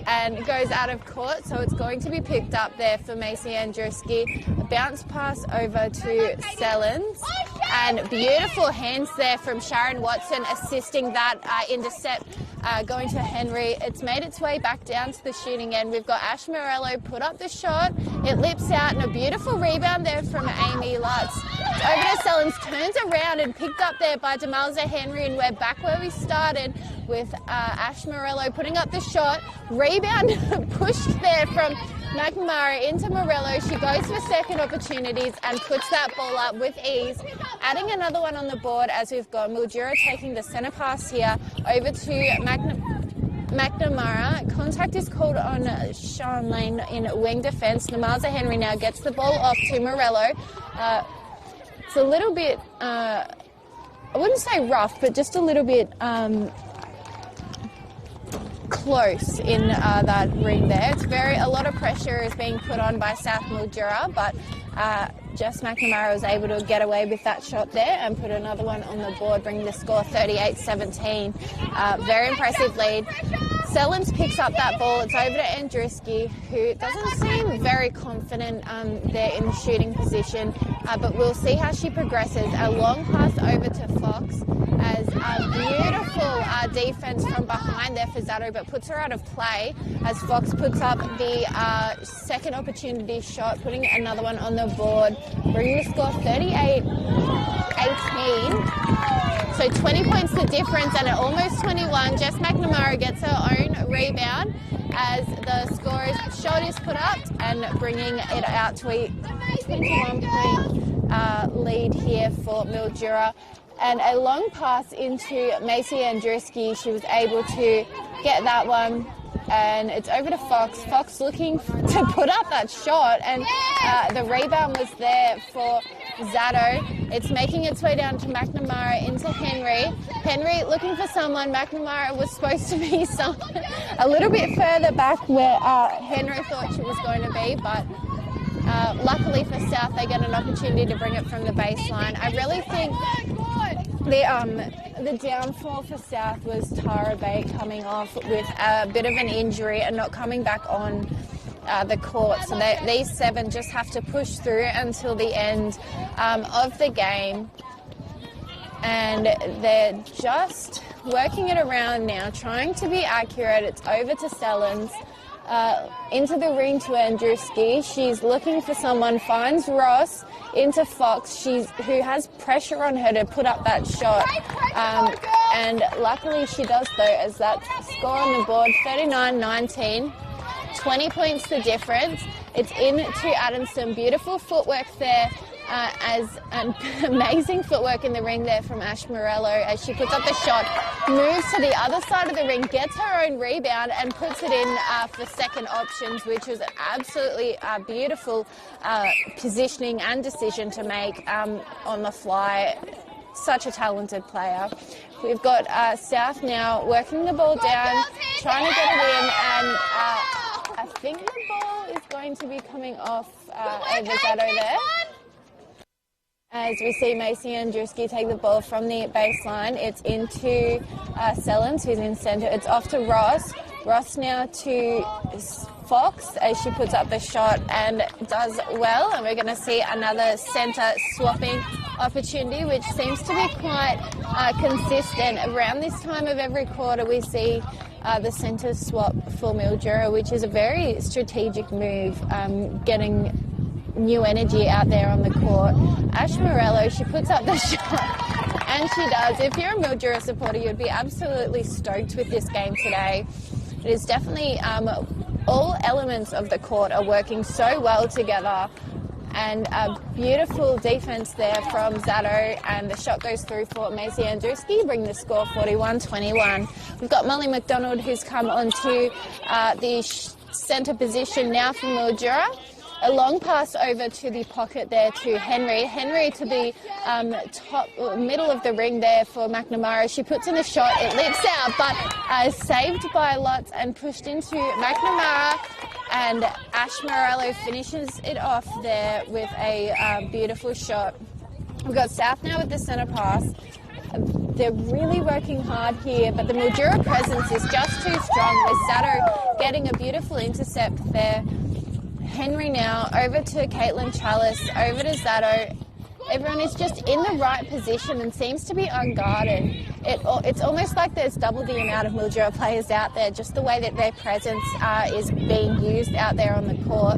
and goes out of court, so it's going to be picked up there for Macy Andruski. A bounce pass over to Sellens, and beautiful hands there from Sharon Watson assisting that intercept going to Henry. It's made its way back down to the shooting end. We've got Ash Morello put up the shot, it lips out, and a beautiful rebound there from Amy Lutz. Over to Sellens, turns around and picked up there by Demalza Henry, and we're back where we started with Ash Morello putting up the shot. Rebound pushed there from McNamara into Morello. She goes for second opportunities and puts that ball up with ease, adding another one on the board as we've got Mildura taking the centre pass here over to McNamara. Contact is called on Sean Lane in wing defence. Demalza Henry now gets the ball off to Morello. It's a little bit, I wouldn't say rough, but just a little bit close in that ring there. It's a lot of pressure is being put on by South Mildura, but Jess McNamara was able to get away with that shot there and put another one on the board, bringing the score 38-17. Very impressive lead. Sellens picks up that ball. It's over to Andruski, who doesn't seem very confident there in the shooting position, but we'll see how she progresses. A long pass over to Fox as a beautiful defense from behind there for Zato, but puts her out of play as Fox puts up the second opportunity shot, putting another one on the board, bringing the score 38-18. So 20 points the difference, and at almost 21, Jess McNamara gets her own rebound as the shot is put up and bringing it out to a 21-point lead here for Mildura. And a long pass into Macy Andruski. She was able to get that one, and it's over to Fox. Fox looking to put up that shot, and the rebound was there for Zato. It's making its way down to McNamara into Henry. Henry looking for someone. McNamara was supposed to be a little bit further back where Henry thought she was going to be, but luckily for South, they get an opportunity to bring it from the baseline. I really think the downfall for South was Tara Bate coming off with a bit of an injury and not coming back on the court. So these seven just have to push through until the end of the game. And they're just working it around now, trying to be accurate. It's over to Sellens. Into the ring to Andruski. She's looking for someone, finds Ross into Fox, who has pressure on her to put up that shot. And luckily she does, though, as that score on the board, 39-19. 20 points the difference. It's into Adamson. Beautiful footwork there. As amazing footwork in the ring there from Ash Morello as she puts up the shot, moves to the other side of the ring, gets her own rebound and puts it in for second options, which was absolutely beautiful positioning and decision to make on the fly. Such a talented player. We've got South now working the ball down, trying to get it in, and I think the ball is going to be coming off over Zato there. As we see Macy Andruski take the ball from the baseline, it's into Sellens, who's in centre. It's off to Ross. Ross now to Fox as she puts up the shot and does well. And we're going to see another centre swapping opportunity, which seems to be quite consistent. Around this time of every quarter, we see the centre swap for Mildura, which is a very strategic move, getting new energy out there on the court. Ash Morello, she puts up the shot, and she does. If you're a Mildura supporter, you'd be absolutely stoked with this game today. It is definitely all elements of the court are working so well together, and a beautiful defense there from Zato, and the shot goes through for Macy Andruski, bring the score 41-21. We've got Molly McDonald, who's come onto the centre position now for Mildura. A long pass over to the pocket there to Henry. Henry to the middle of the ring there for McNamara. She puts in a shot. It leaps out, but saved by Lutz and pushed into McNamara. And Ash Morello finishes it off there with a beautiful shot. We've got South now with the centre pass. They're really working hard here, but the Mildura presence is just too strong, with Zato getting a beautiful intercept there. Henry now over to Caitlin Chalice, over to Zato. Everyone is just in the right position and seems to be unguarded. It's almost like there's double the amount of Mildura players out there, just the way that their presence is being used out there on the court.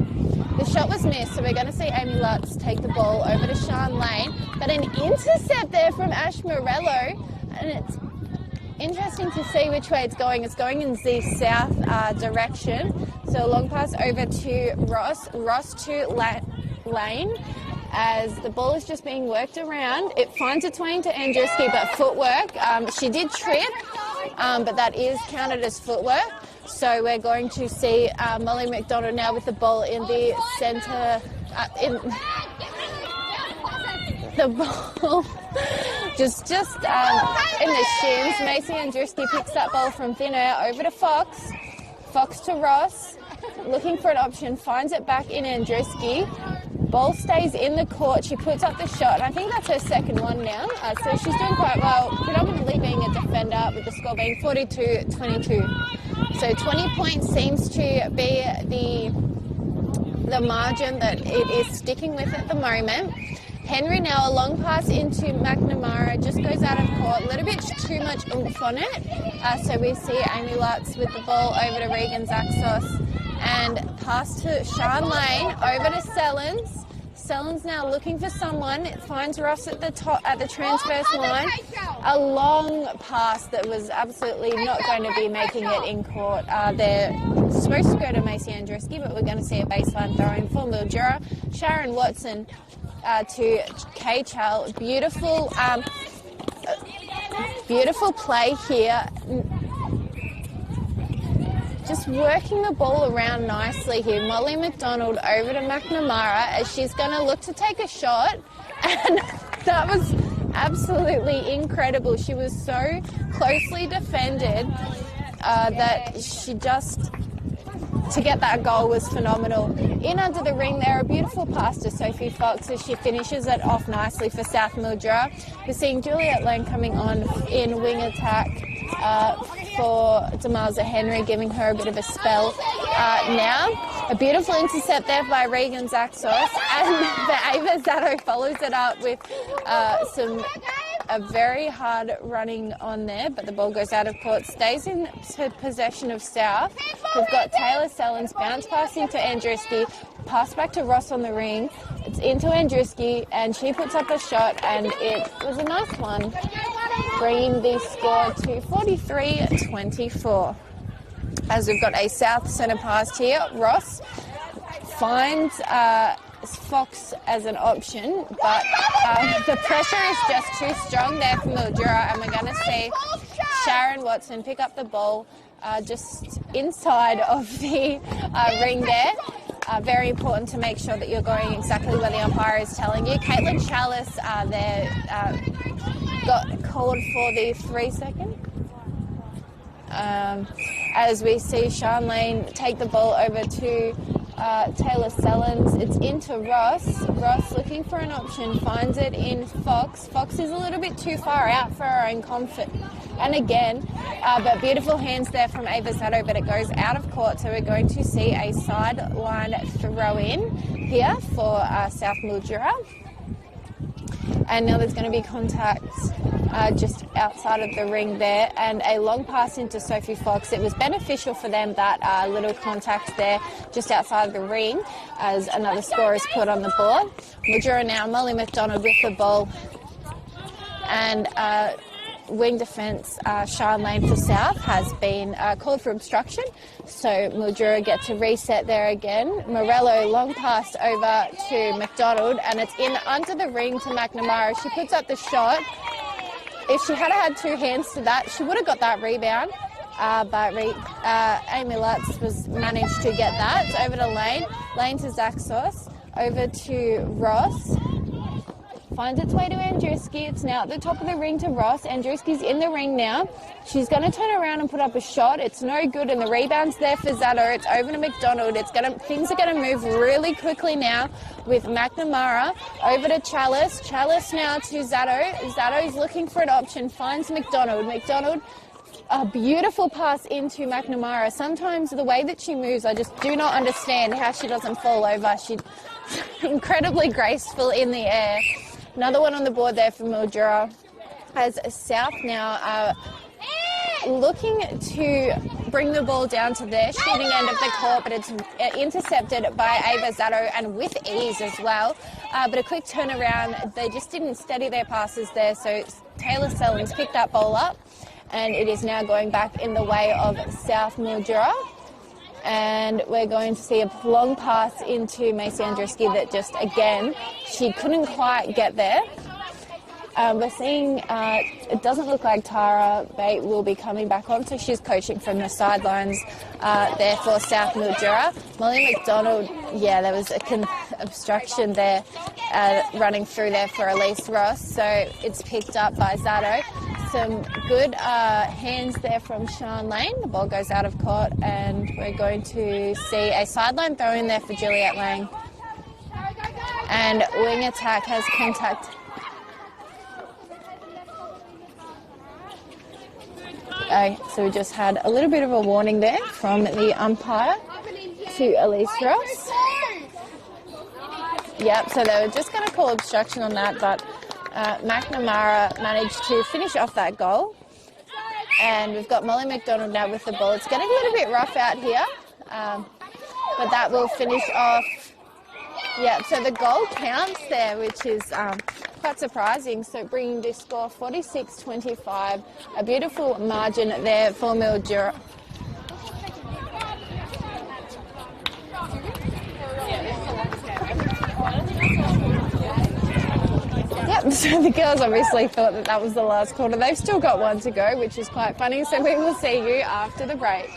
The shot was missed, so we're going to see Amy Lutz take the ball over to Sean Lane, but an intercept there from Ash Morello, and it's interesting to see which way it's going. It's going in the south direction. So a long pass over to Ross. Ross to Lane as the ball is just being worked around. It finds its way into Andruski, but footwork. She did trip, but that is counted as footwork. So we're going to see Molly McDonald now with the ball in the centre. The ball just in the shins. Macy Andruski picks that ball from thin air over to Fox. Fox to Ross, looking for an option, finds it back in Andruski. Ball stays in the court. She puts up the shot, and I think that's her second one now. So she's doing quite well, predominantly being a defender, with the score being 42-22. So 20 points seems to be the margin that it is sticking with at the moment. Henry now, a long pass into McNamara, just goes out of court, a little bit too much oomph on it. So we see Amy Lutz with the ball over to Regan Zaxos, and pass to Sean Lane, over to Sellens. Sellens now looking for someone. It finds Ross at the top, at the transverse line. A long pass that was absolutely not going to be making it in court. They're supposed to go to Macy Andruski, but we're going to see a baseline throw-in for Mildura. Sharon Watson to Kay Chal. Beautiful play here. Just working the ball around nicely here. Molly McDonald over to McNamara as she's going to look to take a shot. And that was absolutely incredible. She was so closely defended that she just... to get that goal was phenomenal. In under the ring there, a beautiful pass to Sophie Fox as she finishes it off nicely for South Mildura. We're seeing Juliet Lang coming on in wing attack for Demaza Henry, giving her a bit of a spell now. A beautiful intercept there by Regan Zaxos, and Ava Zato follows it up with a very hard running on there, but the ball goes out of court, stays in possession of South. We've got Taylor Sellens bounce pass into Andruski, pass back to Ross on the ring. It's into Andruski, and she puts up a shot, and it was a nice one, bringing the score to 43-24. As we've got a South centre pass here, Ross finds Fox as an option, but the pressure is just too strong there for Mildura, and we're going to see Sharon Watson pick up the ball just inside of the ring there. Very important to make sure that you're going exactly where the umpire is telling you. Caitlin Chalice got called for the 3-second. As we see Sean Lane take the ball over to Taylor Sellens. It's into Ross. Ross looking for an option, finds it in Fox. Fox is a little bit too far out for her own comfort. And again, but beautiful hands there from Ava Zato, but it goes out of court, so we're going to see a sideline throw in here for South Mildura. And now there's going to be contact just outside of the ring there, and a long pass into Sophie Fox. It was beneficial for them, that little contact there just outside of the ring, as another score is put on the board. Mildura now, Molly McDonald with the ball, and wing defence, Sean Lane for South has been called for obstruction, so Mildura get to reset there again. Morello, long pass over to McDonald, and it's in under the ring to McNamara. She puts up the shot. If she had had two hands to that, she would have got that rebound, but Amy Lutz was managed to get that. It's over to Lane. Lane to Zaxos. Over to Ross. Finds its way to Andruski. It's now at the top of the ring to Ross. Andruski's in the ring now. She's going to turn around and put up a shot. It's no good, and the rebound's there for Zato. It's over to McDonald. Things are going to move really quickly now with McNamara. Over to Chalice. Chalice now to Zato. Zato's looking for an option. Finds McDonald. McDonald, a beautiful pass into McNamara. Sometimes the way that she moves, I just do not understand how she doesn't fall over. She's incredibly graceful in the air. Another one on the board there for Mildura, as South now looking to bring the ball down to their shooting end of the court, but it's intercepted by Ava Zato, and with ease as well. But a quick turnaround, they just didn't steady their passes there, so Taylor Sellens picked that ball up, and it is now going back in the way of South Mildura. And we're going to see a long pass into Macy Andruski that just, again, she couldn't quite get there. We're seeing, it doesn't look like Tara Bate will be coming back on, so she's coaching from the sidelines there for South Mildura. Molly McDonald, yeah, there was an obstruction there running through there for Elise Ross, so it's picked up by Zato. Some good hands there from Sean Lane. The ball goes out of court, and we're going to see a sideline throw in there for Juliet Lang. And wing attack has contact. So we just had a little bit of a warning there from the umpire to Elise Ross. Yep, so they were just going to call obstruction on that, but McNamara managed to finish off that goal. And we've got Molly McDonald now with the ball. It's going to get a bit rough out here, but that will finish off. Yeah, so the goal counts there, which is quite surprising. So bringing this score 46-25, a beautiful margin there for Mildura. Yep, so the girls obviously thought that that was the last quarter. They've still got one to go, which is quite funny. So we will see you after the break.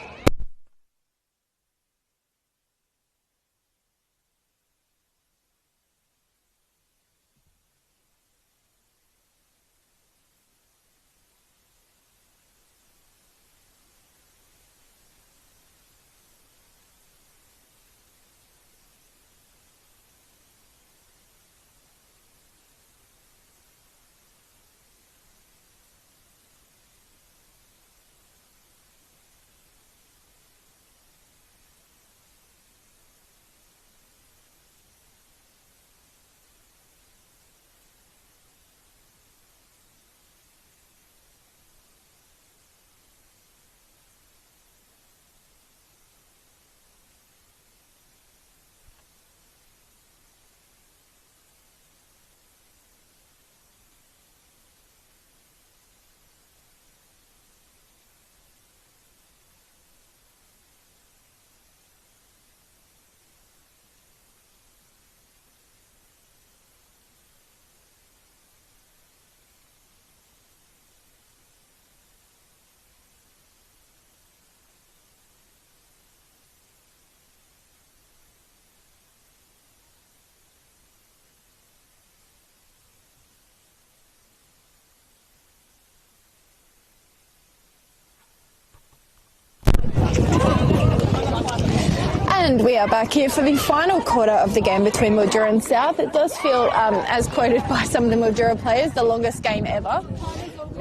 We are back here for the final quarter of the game between Mildura and South. It does feel, as quoted by some of the Mildura players, the longest game ever.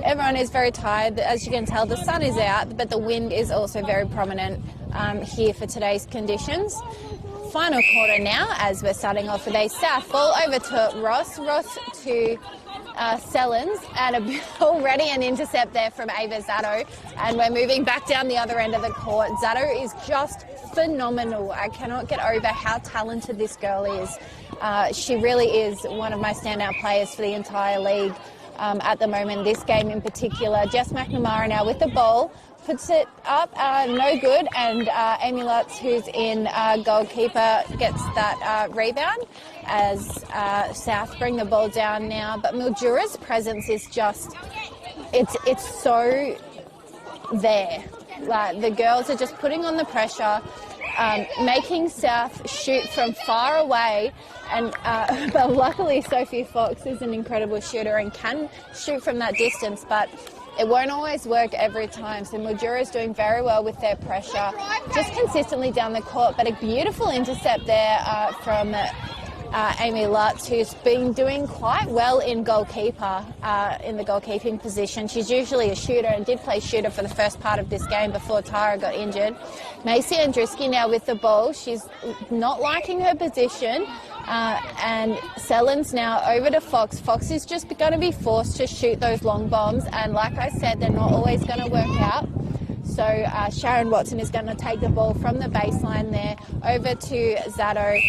Everyone is very tired. As you can tell, the sun is out, but the wind is also very prominent here for today's conditions. Final quarter now, as we're starting off with a South ball over to Ross. Ross to Sellens, and already an intercept there from Ava Zato, and we're moving back down the other end of the court. Zato is just phenomenal. I cannot get over how talented this girl is. She really is one of my standout players for the entire league at the moment, this game in particular. Jess McNamara now with the ball, puts it up, no good, and Amy Lutz, who's in goalkeeper, gets that rebound as South bring the ball down now. But Mildura's presence is just, it's so there. Like, the girls are just putting on the pressure, making South shoot from far away, and but luckily Sophie Fox is an incredible shooter and can shoot from that distance, but it won't always work every time. So Mildura is doing very well with their pressure, just consistently down the court. But a beautiful intercept there from Amy Lutz, who's been doing quite well in goalkeeper, in the goalkeeping position. She's usually a shooter and did play shooter for the first part of this game before Tara got injured. Macy Andruski now with the ball. She's not liking her position. And Sellens now over to Fox. Fox is just going to be forced to shoot those long bombs, and like I said, they're not always going to work out. So Sharon Watson is going to take the ball from the baseline there over to Zato,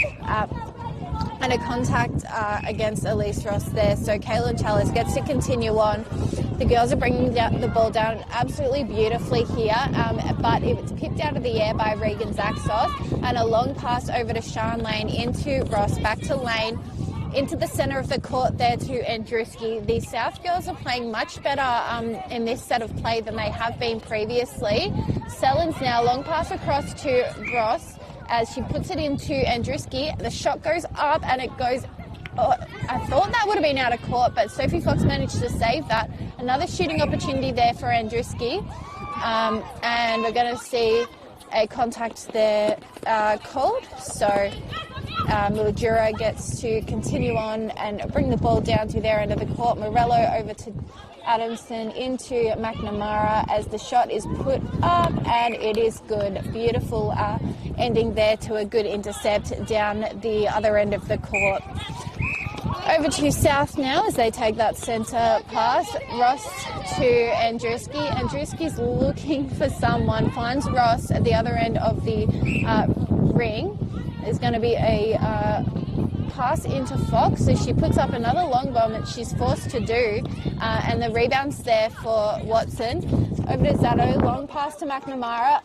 and a contact against Elise Ross there. So Kaylin Chalice gets to continue on. The girls are bringing the ball down absolutely beautifully here, but it's picked out of the air by Regan Zaxos, and a long pass over to Sean Lane into Ross, back to Lane, into the centre of the court there to Andruski. The South girls are playing much better in this set of play than they have been previously. Sellens now, long pass across to Ross as she puts it into Andruski. The shot goes up and it goes, I thought that would have been out of court, but Sophie Fox managed to save that. Another shooting opportunity there for Andruski, and we're going to see a contact there called. So Mildura gets to continue on and bring the ball down to their end of the court. Morello over to Adamson into McNamara as the shot is put up, and it is good. Beautiful ending there to a good intercept down the other end of the court. Over to South now as they take that centre pass. Ross to Andruski. Andruski's looking for someone, finds Ross at the other end of the ring. There's going to be a pass into Fox, so she puts up another long bomb that she's forced to do, and the rebound's there for Watson. Over to Zato, long pass to McNamara,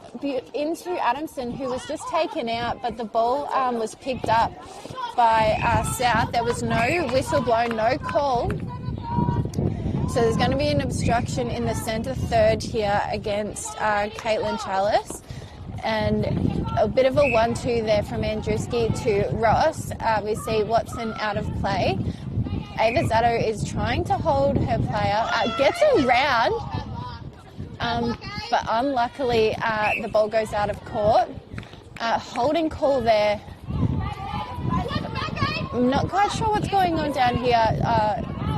into Adamson, who was just taken out, but the ball was picked up by South. There was no whistle blown, no call. So there's going to be an obstruction in the centre third here against Caitlin Chalice. And a bit of a 1-2 there from Andruski to Ross. We see Watson out of play. Ava Zato is trying to hold her player, gets around, but unluckily the ball goes out of court. Holding call there. I'm not quite sure what's going on down here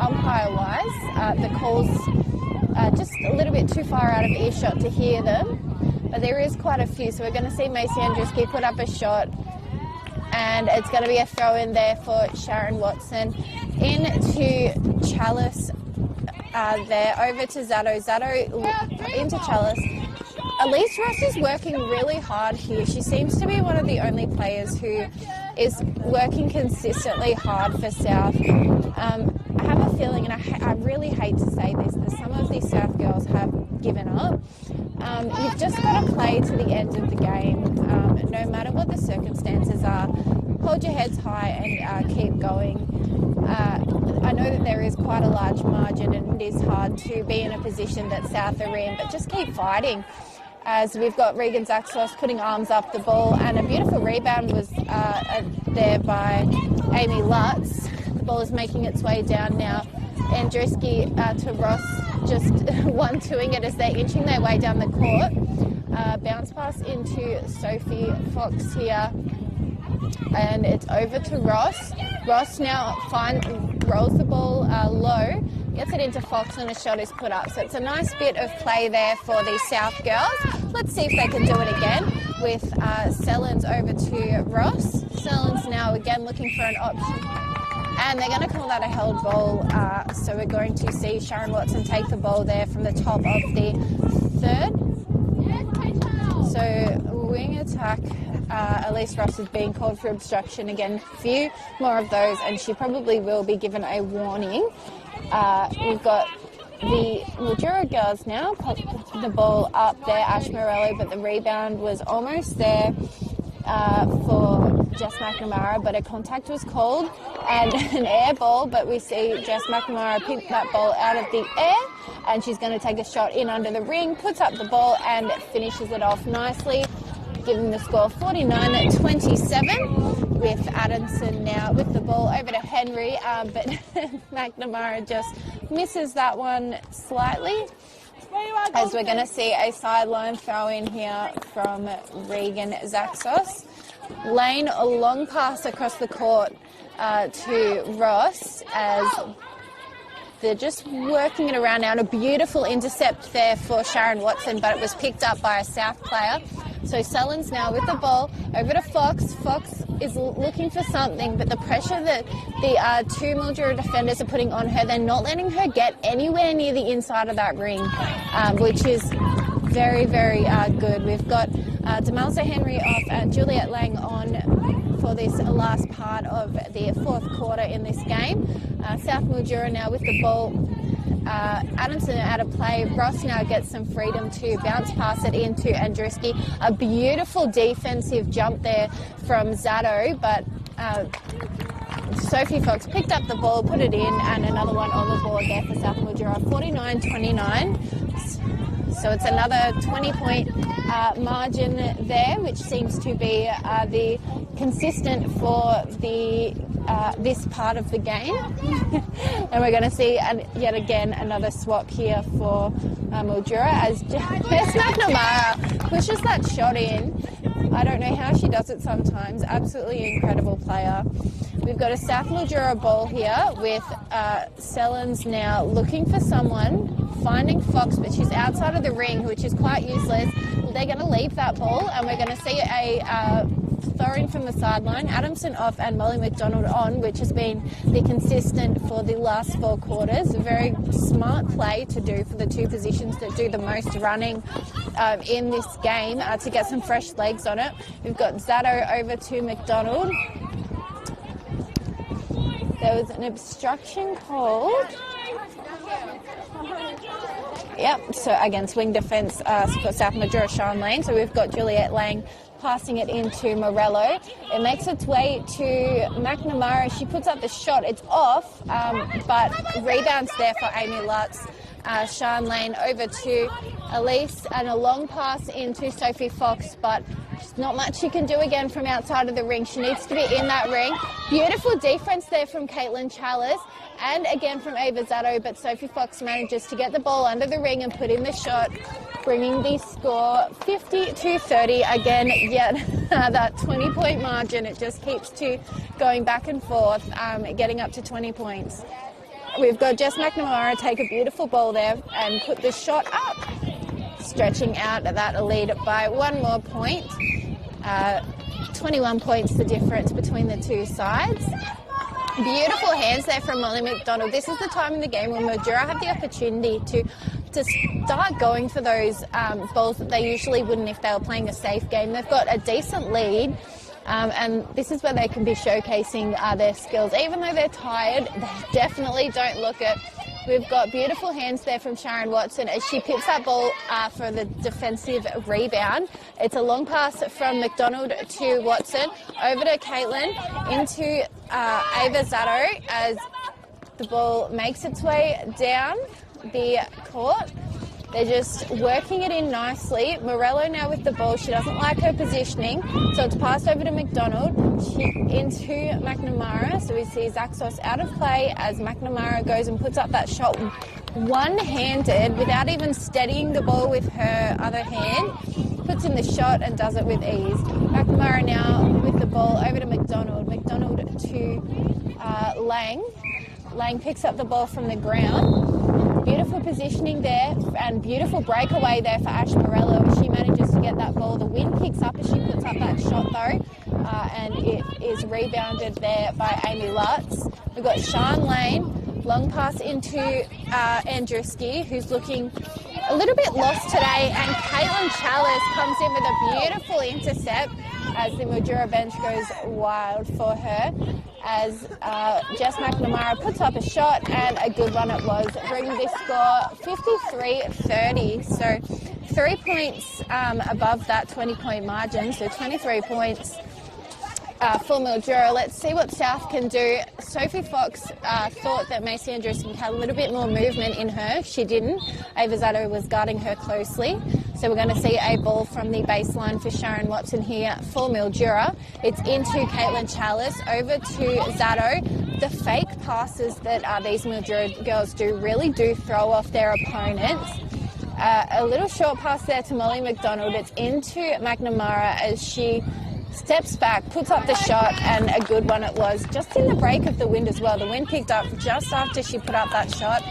umpire-wise. The call's just a little bit too far out of earshot to hear them. But there is quite a few, so we're going to see Macy Andruski put up a shot, and it's going to be a throw in there for Sharon Watson. Into Chalice there, over to Zato. Zato into Chalice. Elise Ross is working really hard here. She seems to be one of the only players who is working consistently hard for South. I have a feeling, and I really hate to say this, that some of these South girls have given up. You've just got to play to the end of the game, no matter what the circumstances are. Hold your heads high and keep going. I know that there is quite a large margin and it is hard to be in a position that South are in, but just keep fighting. As we've got Regan Zaxos putting arms up the ball, and a beautiful rebound was there by Amy Lutz. The ball is making its way down now. Andruski to Ross, just 1-2ing it as they're inching their way down the court. Bounce pass into Sophie Fox here. And it's over to Ross. Ross now rolls the ball low, gets it into Fox, and a shot is put up. So it's a nice bit of play there for the South girls. Let's see if they can do it again with Sellens over to Ross. Sellens now again looking for an option. And they're going to call that a held ball. So we're going to see Sharon Watson take the ball there from the top of the third. So wing attack. Elise Ross is being called for obstruction again. A few more of those, and she probably will be given a warning. We've got the Mildura girls now put the ball up there, Ash Morello, but the rebound was almost there for Jess McNamara, but a contact was called and an air ball, but we see Jess McNamara pick that ball out of the air, and she's going to take a shot in under the ring, puts up the ball and finishes it off nicely, giving the score 49-27, with Adamson now with the ball over to Henry, but McNamara just misses that one slightly, as we're going to see a sideline throw in here from Regan Zaxos. Lane, a long pass across the court to Ross, as they're just working it around now. And a beautiful intercept there for Sharon Watson, but it was picked up by a South player. So Sellens now with the ball over to Fox. Fox is looking for something, but the pressure that the two Mildura defenders are putting on her, they're not letting her get anywhere near the inside of that ring, which is very, very good. We've got Demelza Henry off and Juliet Lang on for this last part of the fourth quarter in this game. South Mildura now with the ball. Adamson out of play. Ross now gets some freedom to bounce pass it into Andruski. A beautiful defensive jump there from Zato, but Sophie Fox picked up the ball, put it in, and another one on the board there for South Mildura. 49-29. So it's another 20-point margin there, which seems to be the consistent for the this part of the game. And we're going to see yet again another swap here for Mildura, as Jess McNamara pushes that shot in. I don't know how she does it sometimes. Absolutely incredible player. We've got a South Mildura ball here with Sellens now looking for someone, finding Fox, but she's outside of the ring, which is quite useless. They're going to leave that ball, and we're going to see a throwing from the sideline. Adamson off and Molly McDonald on, which has been the consistent for the last four quarters. A very smart play to do for the two positions that do the most running in this game to get some fresh legs on it. We've got Zato over to McDonald. There was an obstruction called. Yep, so against wing defence for South Mildura, Sean Lane. So we've got Juliet Lang passing it into Morello. It makes its way to McNamara. She puts up the shot. It's off, but rebounds there for Amy Lutz. Sean Lane over to Elise, and a long pass into Sophie Fox, but there's not much she can do again from outside of the ring. She needs to be in that ring. Beautiful defense there from Caitlin Chalice, and again from Ava Zato, but Sophie Fox manages to get the ball under the ring and put in the shot, bringing the score 50-30. Again, yet that 20-point margin. It just keeps going back and forth, getting up to 20 points. We've got Jess McNamara take a beautiful ball there and put the shot up, stretching out that lead by one more point. 21 points the difference between the two sides. Beautiful hands there from Molly McDonald. This is the time in the game when Mildura have the opportunity to start going for those balls that they usually wouldn't if they were playing a safe game. They've got a decent lead. And this is where they can be showcasing their skills. Even though they're tired, they definitely don't look it. We've got beautiful hands there from Sharon Watson as she pips that ball for the defensive rebound. It's a long pass from McDonald to Watson, over to Caitlin, into Ava Zato as the ball makes its way down the court. They're just working it in nicely. Morello now with the ball. She doesn't like her positioning, so it's passed over to McDonald. Into McNamara. So we see Zaxos out of play as McNamara goes and puts up that shot one-handed without even steadying the ball with her other hand. Puts in the shot and does it with ease. McNamara now with the ball over to McDonald. McDonald to Lang. Lang picks up the ball from the ground. Beautiful positioning there and beautiful breakaway there for Ash Morello. She manages to get that ball. The wind picks up as she puts up that shot though, and it is rebounded there by Amy Lutz. We've got Sean Lane. Long pass into Andruski, who's looking a little bit lost today, and Caitlin Chalice comes in with a beautiful intercept as the Mildura bench goes wild for her, as Jess McNamara puts up a shot, and a good one it was, bringing this score 53-30. So 3 points above that 20-point margin, so 23 points for Mildura. Let's see what South can do. Sophie Fox thought that Macy Andruski had a little bit more movement in her. She didn't. Ava Zato was guarding her closely. So we're going to see a ball from the baseline for Sharon Watson here for Mildura. It's into Caitlin Chalice, over to Zato. The fake passes that these Mildura girls really do throw off their opponents. A little short pass there to Molly McDonald. It's into McNamara as she steps back, puts up the shot, and a good one it was, just in the break of the wind as well. The wind picked up just after she put up that shot.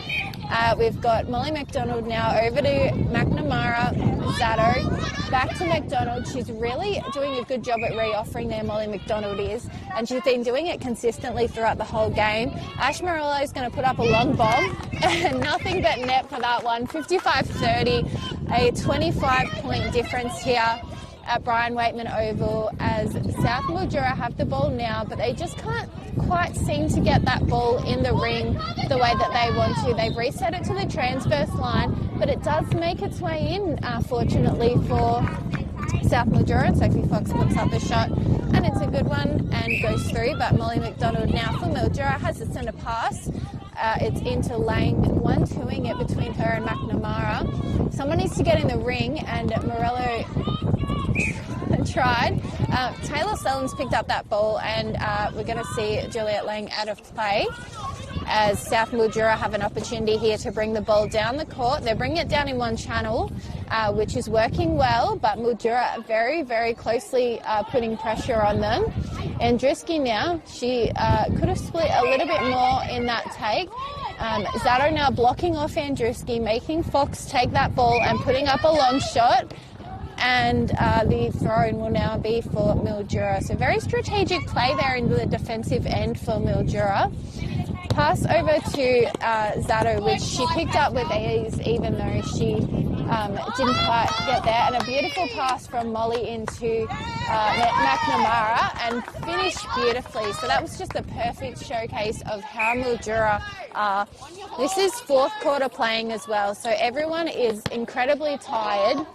We've got Molly McDonald now over to McNamara, Zato, back to McDonald. She's really doing a good job at re-offering there, Molly McDonald is, and she's been doing it consistently throughout the whole game. Ash Morello is going to put up a long bomb, and nothing but net for that one. 55-30, a 25-point difference here at Brian Waitman Oval, as South Mildura have the ball now, but they just can't quite seem to get that ball in the ring the way that they want to. They've reset it to the transverse line, but it does make its way in, fortunately, for South Mildura. Sophie Fox puts up the shot, and it's a good one and goes through, but Molly McDonald now for Mildura has the centre pass. It's into Lang, 1-2ing it between her and McNamara. Someone needs to get in the ring, and Morello tried. Taylor Sellens picked up that ball, and we're going to see Juliet Lang out of play, as South Mildura have an opportunity here to bring the ball down the court. They're bringing it down in one channel, which is working well, but Mildura very, very closely putting pressure on them. Andruski now, she could have split a little bit more in that take. Zato now blocking off Andruski, making Fox take that ball and putting up a long shot. And the throw-in will now be for Mildura. So very strategic play there in the defensive end for Mildura. Pass over to Zato, which she picked up with ease, even though she didn't quite get there. And a beautiful pass from Molly into McNamara, and finished beautifully. So that was just a perfect showcase of how Mildura are. This is fourth quarter playing as well, so everyone is incredibly tired,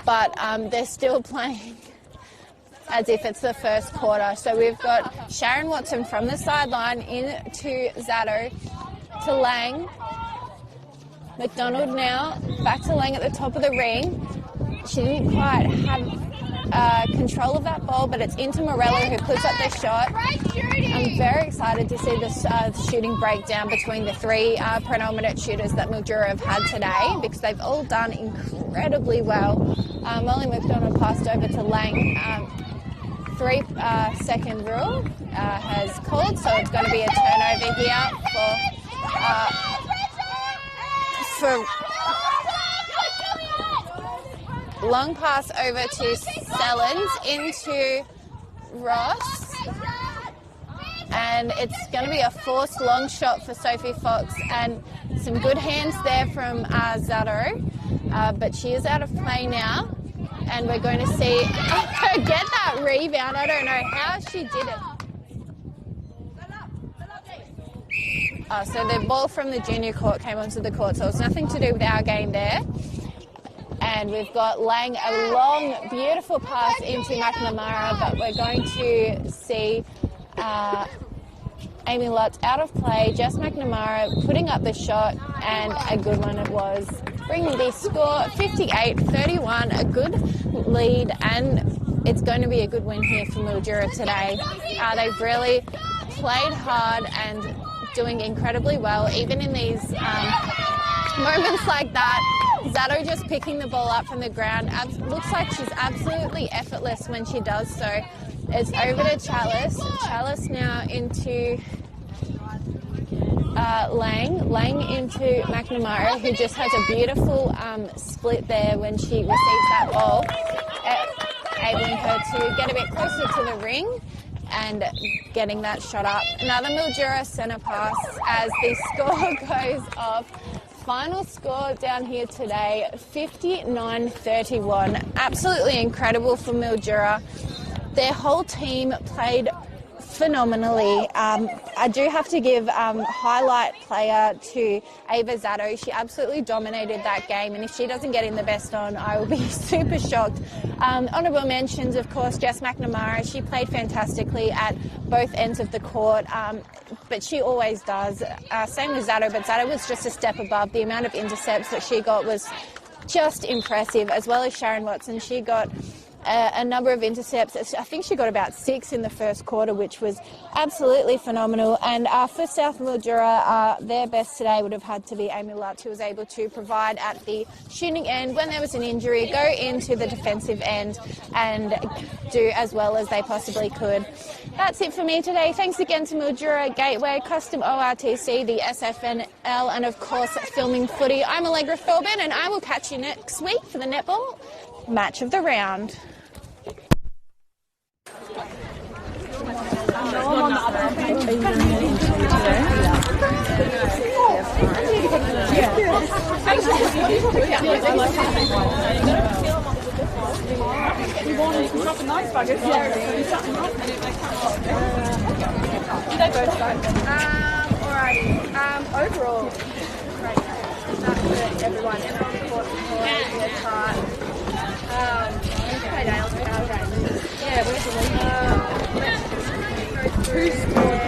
but they're still playing as if it's the first quarter. So we've got Sharon Watson from the sideline into Zato, to Lang. McDonald now back to Lang at the top of the ring. She didn't quite have control of that ball, but it's into Morello, who puts up the shot. I'm very excited to see this shooting breakdown between the three predominant shooters that Mildura have had today, because they've all done incredibly well. Molly McDonald passed over to Lang. 3-second rule has called, so it's going to be a turnover here for long pass over to Sellens into Ross, and it's going to be a forced long shot for Sophie Fox, and some good hands there from Zato, but she is out of play now, and we're going to see her get that rebound. I don't know how she did it. So the ball from the junior court came onto the court, so it's nothing to do with our game there. And we've got Lang, a long, beautiful pass into McNamara, but we're going to see Amy Lutz out of play. Jess McNamara putting up the shot, and a good one it was, bringing the score 58-31, a good lead, and it's going to be a good win here for Mildura today. They've really played hard and doing incredibly well, even in these moments like that. Zato just picking the ball up from the ground. Looks like she's absolutely effortless when she does so. It's over to Chalice. Chalice now into Lang into McNamara, who just has a beautiful split there when she receives that ball, enabling her to get a bit closer to the ring and getting that shot up. Another Mildura centre pass as the score goes off. Final score down here today, 59-31. Absolutely incredible for Mildura. Their whole team played phenomenally. I do have to give highlight player to Ava Zato. She absolutely dominated that game, and if she doesn't get in the best on, I will be super shocked. Honourable mentions, of course, Jess McNamara. She played fantastically at both ends of the court, but she always does. Same with Zato, but Zato was just a step above. The amount of intercepts that she got was just impressive, as well as Sharon Watson. She got a number of intercepts. I think she got about 6 in the first quarter, which was absolutely phenomenal. And for South Mildura, their best today would have had to be Amy Lutz, who was able to provide at the shooting end when there was an injury, go into the defensive end and do as well as they possibly could. That's it for me today. Thanks again to Mildura, Gateway, Custom ORTC, the SFNL, and of course Filming Footy. I'm Allegra Felben, and I will catch you next week for the netball match of the round. Overall, great game. That's for everyone. Everyone fought for their part. Played our game. Yeah, where's the lead? Who scored?